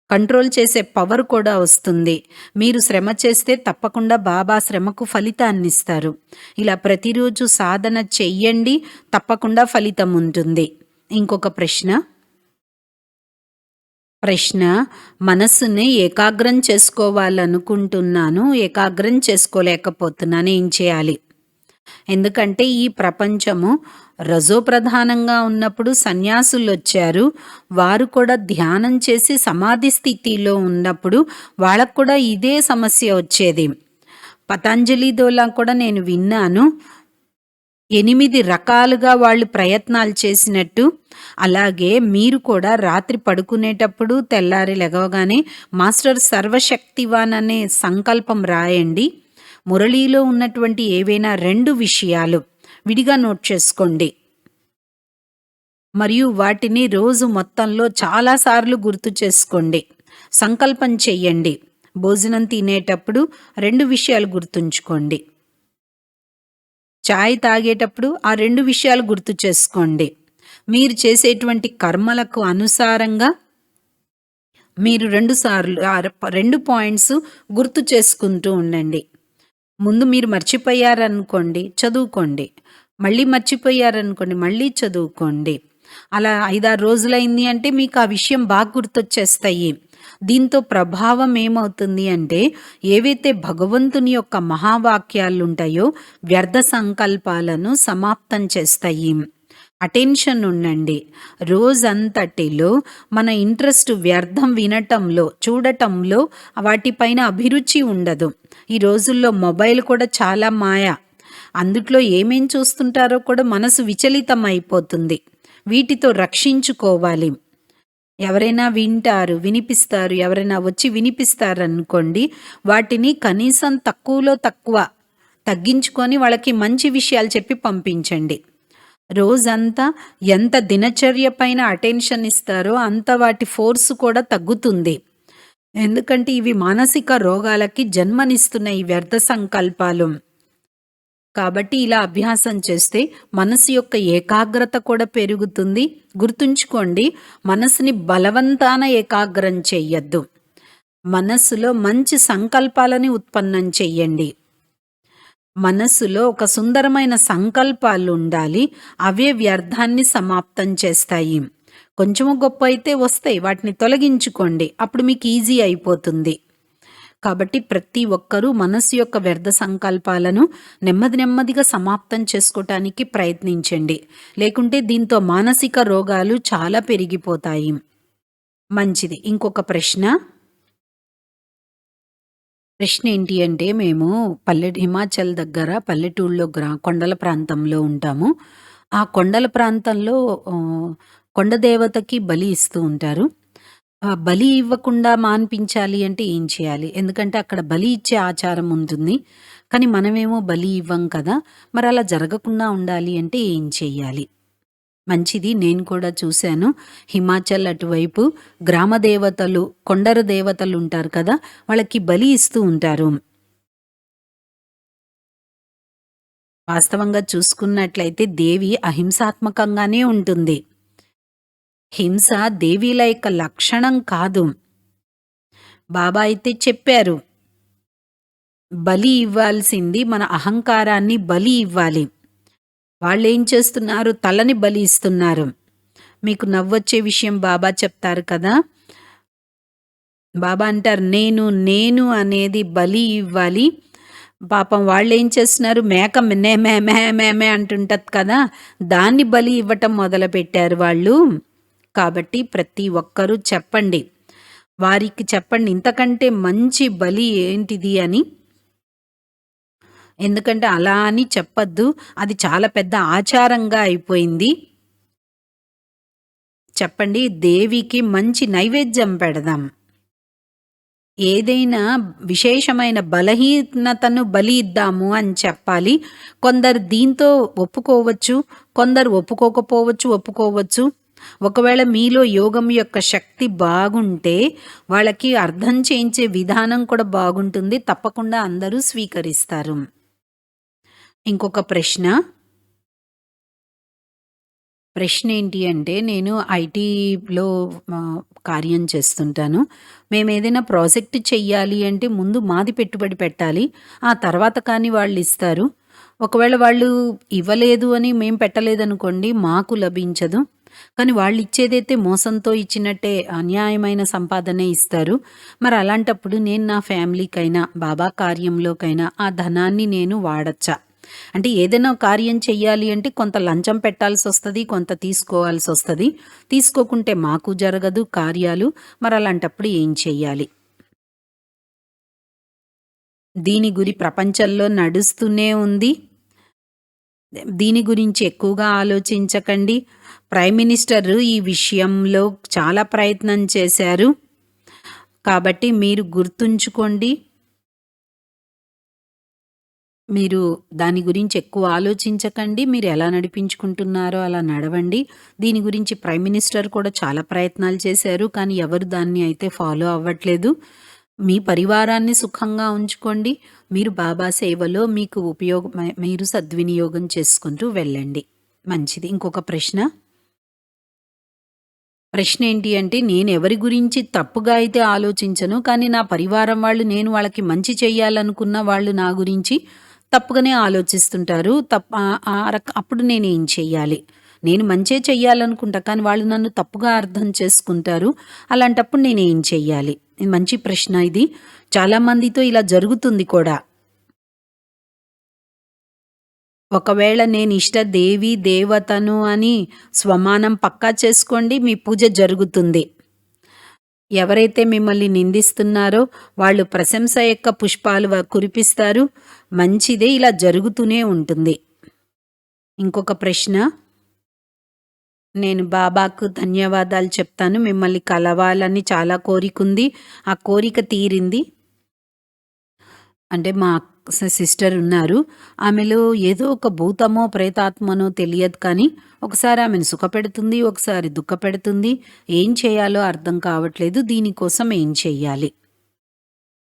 కంట్రోల్ చేసే పవర్ కూడా వస్తుంది. మీరు శ్రమ చేస్తే తప్పకుండా బాబా శ్రమకు ఫలితాన్ని ఇస్తారు. ఇలా ప్రతిరోజు సాధన చెయ్యండి, తప్పకుండా ఫలితం ఉంటుంది. ఇంకొక ప్రశ్న మనస్సుని ఏకాగ్రం చేసుకోవాలనుకుంటున్నాను, ఏకాగ్రం చేసుకోలేకపోతున్నాను, ఏం చేయాలి? ఎందుకంటే ఈ ప్రపంచము రజోప్రధానంగా ఉన్నప్పుడు సన్యాసులు వచ్చారు. వారు కూడా ధ్యానం చేసి సమాధి స్థితిలో ఉన్నప్పుడు వాళ్ళకు కూడా ఇదే సమస్య వచ్చేది. పతంజలి దోలా కూడా నేను విన్నాను. 8 రకాలుగా వాళ్ళు ప్రయత్నాలు చేసినట్టు. అలాగే మీరు కూడా రాత్రి పడుకునేటప్పుడు తెల్లారి లెగవగానే మాస్టర్ సర్వశక్తివాన్ అనే సంకల్పం రాయండి. మురళీలో ఉన్నటువంటి ఏవైనా 2 విషయాలు విడిగా నోట్ చేసుకోండి. మరియు వాటిని రోజు మొత్తంలో చాలాసార్లు గుర్తు చేసుకోండి. సంకల్పం చెయ్యండి. భోజనం తినేటప్పుడు 2 విషయాలు గుర్తుంచుకోండి. చాయ్ తాగేటప్పుడు ఆ 2 విషయాలు గుర్తు చేసుకోండి. మీరు చేసేటువంటి కర్మలకు అనుసారంగా మీరు 2 పాయింట్స్ గుర్తు చేసుకుంటూ ఉండండి. ముందు మీరు మర్చిపోయారనుకోండి, చదువుకోండి. మళ్ళీ మర్చిపోయారనుకోండి, మళ్ళీ చదువుకోండి. అలా 5-6 రోజులైంది అంటే మీకు ఆ విషయం బాగా గుర్తొచ్చేస్తాయి. దీంతో ప్రభావం ఏమవుతుంది అంటే ఏవైతే భగవంతుని యొక్క మహావాక్యాలు ఉంటాయో వ్యర్థ సంకల్పాలను సమాప్తం చేస్తాయి. అటెన్షన్ ఉండండి. రోజంతటిలో మన ఇంట్రెస్ట్ వ్యర్థం వినటంలో, చూడటంలో, వాటిపైన అభిరుచి ఉండదు. ఈ రోజుల్లో మొబైల్ కూడా చాలా మాయ. అందుట్లో ఏమేం చూస్తుంటారో కూడా మనసు విచలితం అయిపోతుంది. వీటితో రక్షించుకోవాలి. ఎవరైనా వినిపిస్తారు, ఎవరైనా వచ్చి వినిపిస్తారనుకోండి, వాటిని కనీసం తక్కువలో తక్కువ తగ్గించుకొని వాళ్ళకి మంచి విషయాలు చెప్పి పంపించండి. రోజంతా ఎంత దినచర్య పైన అటెన్షన్ ఇస్తారో అంత వాటి ఫోర్స్ కూడా తగ్గుతుంది. ఎందుకంటే ఇవి మానసిక రోగాలకి జన్మనిస్తున్న ఈ వ్యర్థ సంకల్పాలు. కాబట్టి ఇలా అభ్యాసం చేస్తే మనసు యొక్క ఏకాగ్రత కూడా పెరుగుతుంది. గుర్తుంచుకోండి, మనసుని బలవంతాన ఏకాగ్రం చెయ్యొద్దు. మనస్సులో మంచి సంకల్పాలని ఉత్పన్నం చెయ్యండి. మనస్సులో ఒక సుందరమైన సంకల్పాలు ఉండాలి. అవే వ్యర్థాన్ని సమాప్తం చేస్తాయి. కొంచెము గొప్ప అయితే వస్తాయి, వాటిని తొలగించుకోండి. అప్పుడు మీకు ఈజీ అయిపోతుంది. కాబట్టి ప్రతి ఒక్కరూ మనస్సు యొక్క వ్యర్థ సంకల్పాలను నెమ్మదిగా సమాప్తం చేసుకోవటానికి ప్రయత్నించండి. లేకుంటే దీంతో మానసిక రోగాలు చాలా పెరిగిపోతాయి. మంచిది. ఇంకొక ప్రశ్న ఏంటి అంటే, మేము హిమాచల్ దగ్గర పల్లెటూరులో కొండల ప్రాంతంలో ఉంటాము. ఆ కొండల ప్రాంతంలో కొండ దేవతకి బలి ఇస్తూ ఉంటారు. బలి ఇవ్వకుండా మాన్పించాలి అంటే ఏం చేయాలి? ఎందుకంటే అక్కడ బలి ఇచ్చే ఆచారం ఉంటుంది. కానీ మనమేమో బలి ఇవ్వం కదా! మరలా జరగకుండా ఉండాలి అంటే ఏం చెయ్యాలి? మంచిది. నేను కూడా చూశాను. హిమాచల్ అటువైపు గ్రామ దేవతలు, కొండల దేవతలు ఉంటారు కదా! వాళ్ళకి బలి ఇస్తూ ఉంటారు. వాస్తవంగా చూసుకున్నట్లయితే దేవి అహింసాత్మకంగానే ఉంటుంది. హింస దేవీల యొక్క లక్షణం కాదు. బాబా అయితే చెప్పారు, బలి ఇవ్వాల్సింది మన అహంకారాన్ని బలి ఇవ్వాలి. వాళ్ళేం చేస్తున్నారు? తలని బలి ఇస్తున్నారు. మీకు నవ్వొచ్చే విషయం బాబా చెప్తారు కదా! బాబా అంటారు, నేను అనేది బలి ఇవ్వాలి. పాపం వాళ్ళేం చేస్తున్నారు? మేక మే మే మే మే మే అంటుంటది కదా! దాన్ని బలి ఇవ్వటం మొదలుపెట్టారు వాళ్ళు. కాబట్టి ప్రతి ఒక్కరూ చెప్పండి, వారికి చెప్పండి, ఇంతకంటే మంచి బలి ఏంటిది అని. ఎందుకంటే అలా అని చెప్పొద్దు. అది చాలా పెద్ద ఆచారంగా అయిపోయింది. చెప్పండి, దేవికి మంచి నైవేద్యం పెడదాం. ఏదైనా విశేషమైన బలహీనతను బలి ఇద్దాము అని చెప్పాలి. కొందరు దీంతో ఒప్పుకోవచ్చు, కొందరు ఒప్పుకోవచ్చు. ఒకవేళ మీలో యోగం యొక్క శక్తి బాగుంటే వాళ్ళకి అర్థం చేయించే విధానం కూడా బాగుంటుంది. తప్పకుండా అందరూ స్వీకరిస్తారు. ఇంకొక ప్రశ్న ఏంటి అంటే, నేను ఐటీలో కార్యం చేస్తుంటాను. మేము ఏదైనా ప్రాజెక్ట్ చెయ్యాలి అంటే ముందు మాది పెట్టుబడి పెట్టాలి. ఆ తర్వాత కానీ వాళ్ళు ఇస్తారు. ఒకవేళ వాళ్ళు ఇవ్వలేదు అని మేము పెట్టలేదనుకోండి, మాకు లభించదు. కానీ వాళ్ళు ఇచ్చేదైతే మోసంతో ఇచ్చినట్టే అన్యాయమైన సంపాదనే ఇస్తారు. మరి అలాంటప్పుడు నేను నా ఫ్యామిలీకైనా బాబా కార్యంలోకైనా ఆ ధనాన్ని నేను వాడచ్చా? అంటే ఏదైనా కార్యం చెయ్యాలి అంటే కొంత లంచం పెట్టాల్సి వస్తుంది, కొంత తీసుకోవాల్సి వస్తుంది. తీసుకోకుంటే మాకు జరగదు కార్యాలు. మరి అలాంటప్పుడు ఏం చెయ్యాలి? దీని ప్రపంచంలో నడుస్తూనే ఉంది. దీని గురించి ఎక్కువగా ఆలోచించకండి. ప్రైమ్ మినిస్టర్ ఈ విషయంలో చాలా ప్రయత్నం చేశారు. కాబట్టి మీరు గుర్తుంచుకోండి. మీరు దాని గురించి ఎక్కువ ఆలోచించకండి. మీరు ఎలా నడిపించుకుంటున్నారో అలా నడవండి. దీని గురించి ప్రైమ్ మినిస్టర్ కూడా చాలా ప్రయత్నాలు చేశారు. కానీ ఎవరు దాన్ని అయితే ఫాలో అవ్వట్లేదు. మీ పరివారాన్ని సుఖంగా ఉంచుకోండి. మీరు బాబా సేవలో మీకు మీరు సద్వినియోగం చేసుకుంటూ వెళ్ళండి. మంచిది. ఇంకొక ప్రశ్న ఏంటి అంటే, నేను ఎవరి గురించి తప్పుగా అయితే ఆలోచించను. కానీ నా పరివారం వాళ్ళు, నేను వాళ్ళకి మంచి చెయ్యాలనుకున్న వాళ్ళు నా గురించి తప్పుగానే ఆలోచిస్తుంటారు. అప్పుడు నేనేం చెయ్యాలి? నేను మంచే చెయ్యాలనుకుంటా, కానీ వాళ్ళు నన్ను తప్పుగా అర్థం చేసుకుంటారు. అలాంటప్పుడు నేనేం చెయ్యాలి? ఇది మంచి ప్రశ్న. ఇది చాలా మందితో ఇలా జరుగుతుంది కూడా. ఒకవేళ నేను దేవి దేవతను అని స్వమానం పక్కా చేసుకోండి, మీ పూజ జరుగుతుంది. ఎవరైతే మిమ్మల్ని నిందిస్తున్నారో వాళ్ళు ప్రశంస యొక్క పుష్పాలు కురిపిస్తారు. మంచిదే, ఇలా జరుగుతూనే ఉంటుంది. ఇంకొక ప్రశ్న, నేను బాబాకు ధన్యవాదాలు చెప్తాను. మిమ్మల్ని కలవాలని చాలా కోరికుంది, ఆ కోరిక తీరింది. అంటే మా సిస్టర్ ఉన్నారు, ఆమెలో ఏదో ఒక భూతమో ప్రేతాత్మనో తెలియదు, కానీ ఒకసారి ఆమెను సుఖపెడుతుంది, ఒకసారి దుఃఖపెడుతుంది. ఏం చేయాలో అర్థం కావట్లేదు. దీనికోసం ఏం చెయ్యాలి?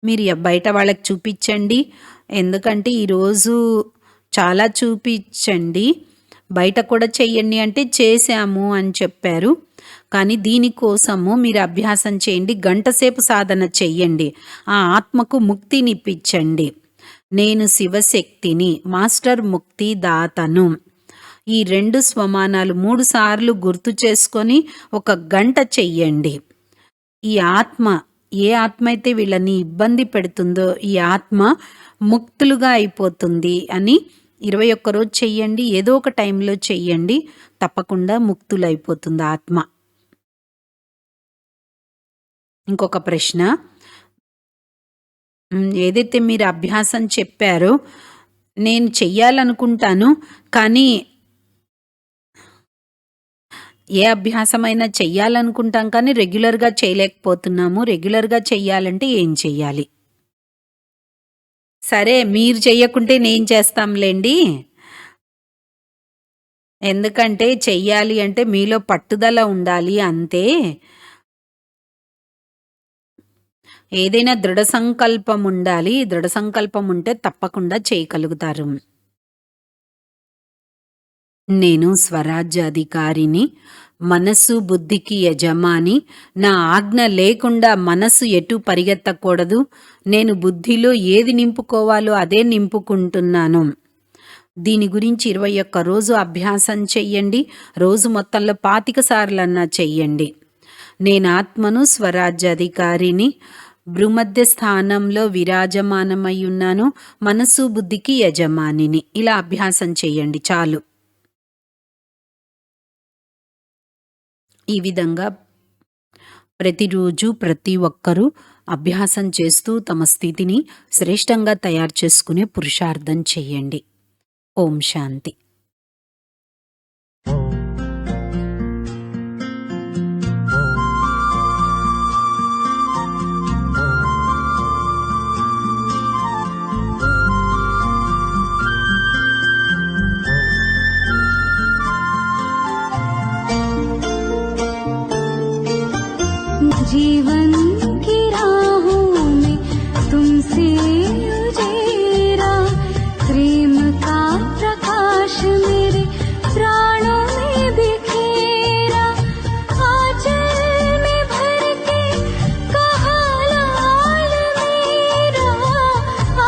మీరు బయట వాళ్ళకి చూపించండి. ఎందుకంటే ఈరోజు చాలా చూపించండి, బయట కూడా చెయ్యండి అంటే చేశాము అని చెప్పారు. కానీ దీనికోసము మీరు అభ్యాసం చేయండి. గంటసేపు సాధన చెయ్యండి. ఆ ఆత్మకు ముక్తినిప్పించండి. నేను శివశక్తిని, మాస్టర్ ముక్తి దాతను. ఈ 2 స్వమానాలు 3 సార్లు గుర్తు చేసుకొని 1 గంట చెయ్యండి. ఈ ఆత్మ ఏ ఆత్మ అయితే వీళ్ళని ఇబ్బంది పెడుతుందో ఈ ఆత్మ ముక్తులుగా అయిపోతుంది అని 21 రోజు చెయ్యండి. ఏదో ఒక టైంలో చెయ్యండి, తప్పకుండా ముక్తులైపోతుంది ఆత్మ. ఇంకొక ప్రశ్న, ఏదైతే మీరు అభ్యాసం చెప్పారో నేను చెయ్యాలనుకుంటాను, కానీ ఏ అభ్యాసమైనా చెయ్యాలనుకుంటాం కానీ రెగ్యులర్గా చేయలేకపోతున్నాము. రెగ్యులర్గా చెయ్యాలంటే ఏం చెయ్యాలి? సరే, మీరు చెయ్యకుంటే నేను చేస్తాంలేండి. ఎందుకంటే చెయ్యాలి అంటే మీలో పట్టుదల ఉండాలి అంతే. ఏదైనా దృఢ సంకల్పం ఉండాలి. దృఢ సంకల్పం ఉంటే తప్పకుండా చేయగలుగుతారు. నేను స్వరాజ్యాధికారిని, మనస్సు బుద్ధికి యజమాని. నా ఆజ్ఞ లేకుండా మనస్సు ఎటు పరిగెత్తకూడదు. నేను బుద్ధిలో ఏది నింపుకోవాలో అదే నింపుకుంటున్నాను. దీని గురించి 21 రోజు అభ్యాసం చెయ్యండి. రోజు మొత్తంలో 25 సార్లన్నా చెయ్యండి. నేను ఆత్మను, స్వరాజ్యాధికారిని, భ్రూమధ్య స్థానంలో విరాజమానమై ఉన్నాను, మనస్సు బుద్ధికి యజమానిని. ఇలా అభ్యాసం చెయ్యండి చాలు. ఈ విధంగా ప్రతిరోజు ప్రతి ఒక్కరూ అభ్యాసం చేస్తూ తమ స్థితిని శ్రేష్టంగా తయారు చేసుకునే పురుషార్థం చెయ్యండి. ఓం శాంతి. जीवन की राहों में तुमसे उजेरा, प्रेम का प्रकाश मेरे प्राणों में बिखेरा। आंचल में भर के कहा लाल मेरा,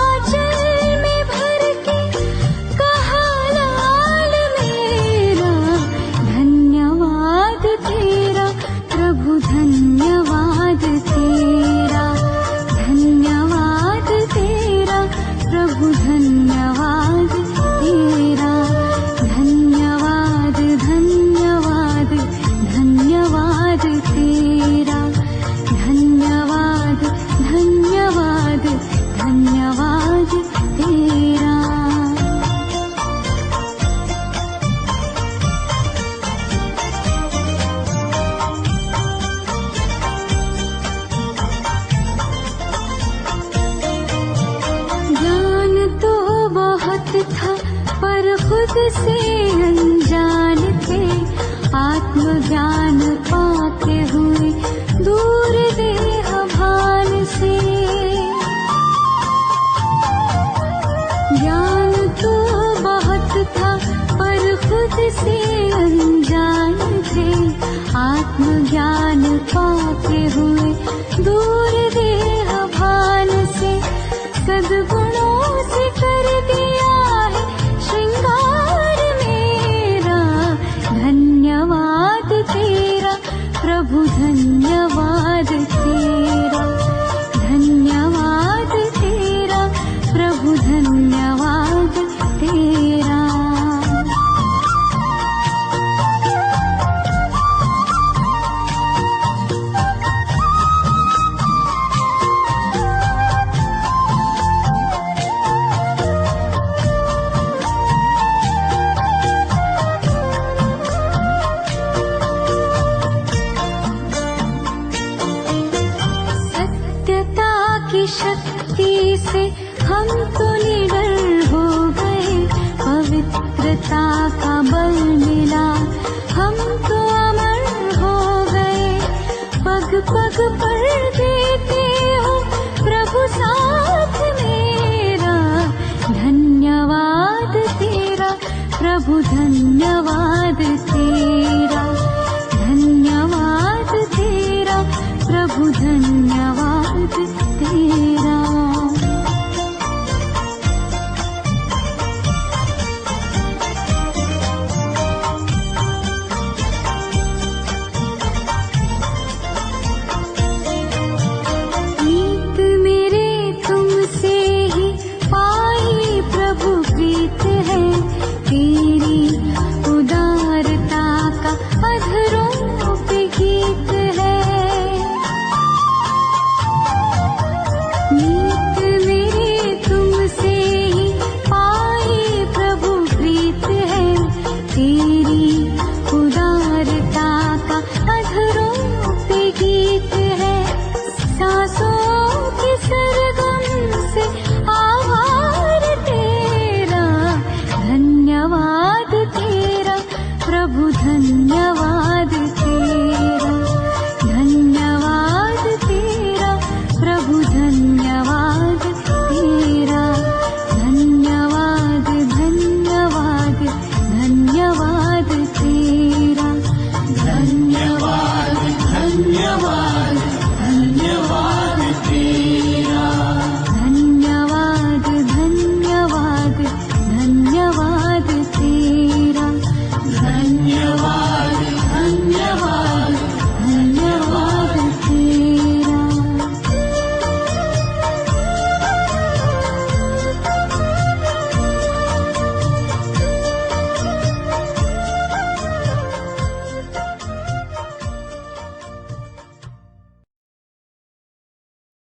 आंचल में भर के कहा लाल मेरा। धन्यवाद तेरा प्रभु, धन्यवाद तेरा, धन्यवाद तेरा प्रभु, धन्यवाद तेरा। धन्यवाद धन्यवाद धन्यवाद तेरा, धन्यवाद धन्यवाद धन्यवाद तेरा। ज्ञान तो बहुत था पर खुद से अनजान थे, आत्मज्ञान पाके हुए दूर देह भान से। ज्ञान तो बहुत था पर खुद से अनजान थे, आत्मज्ञान पाके हुए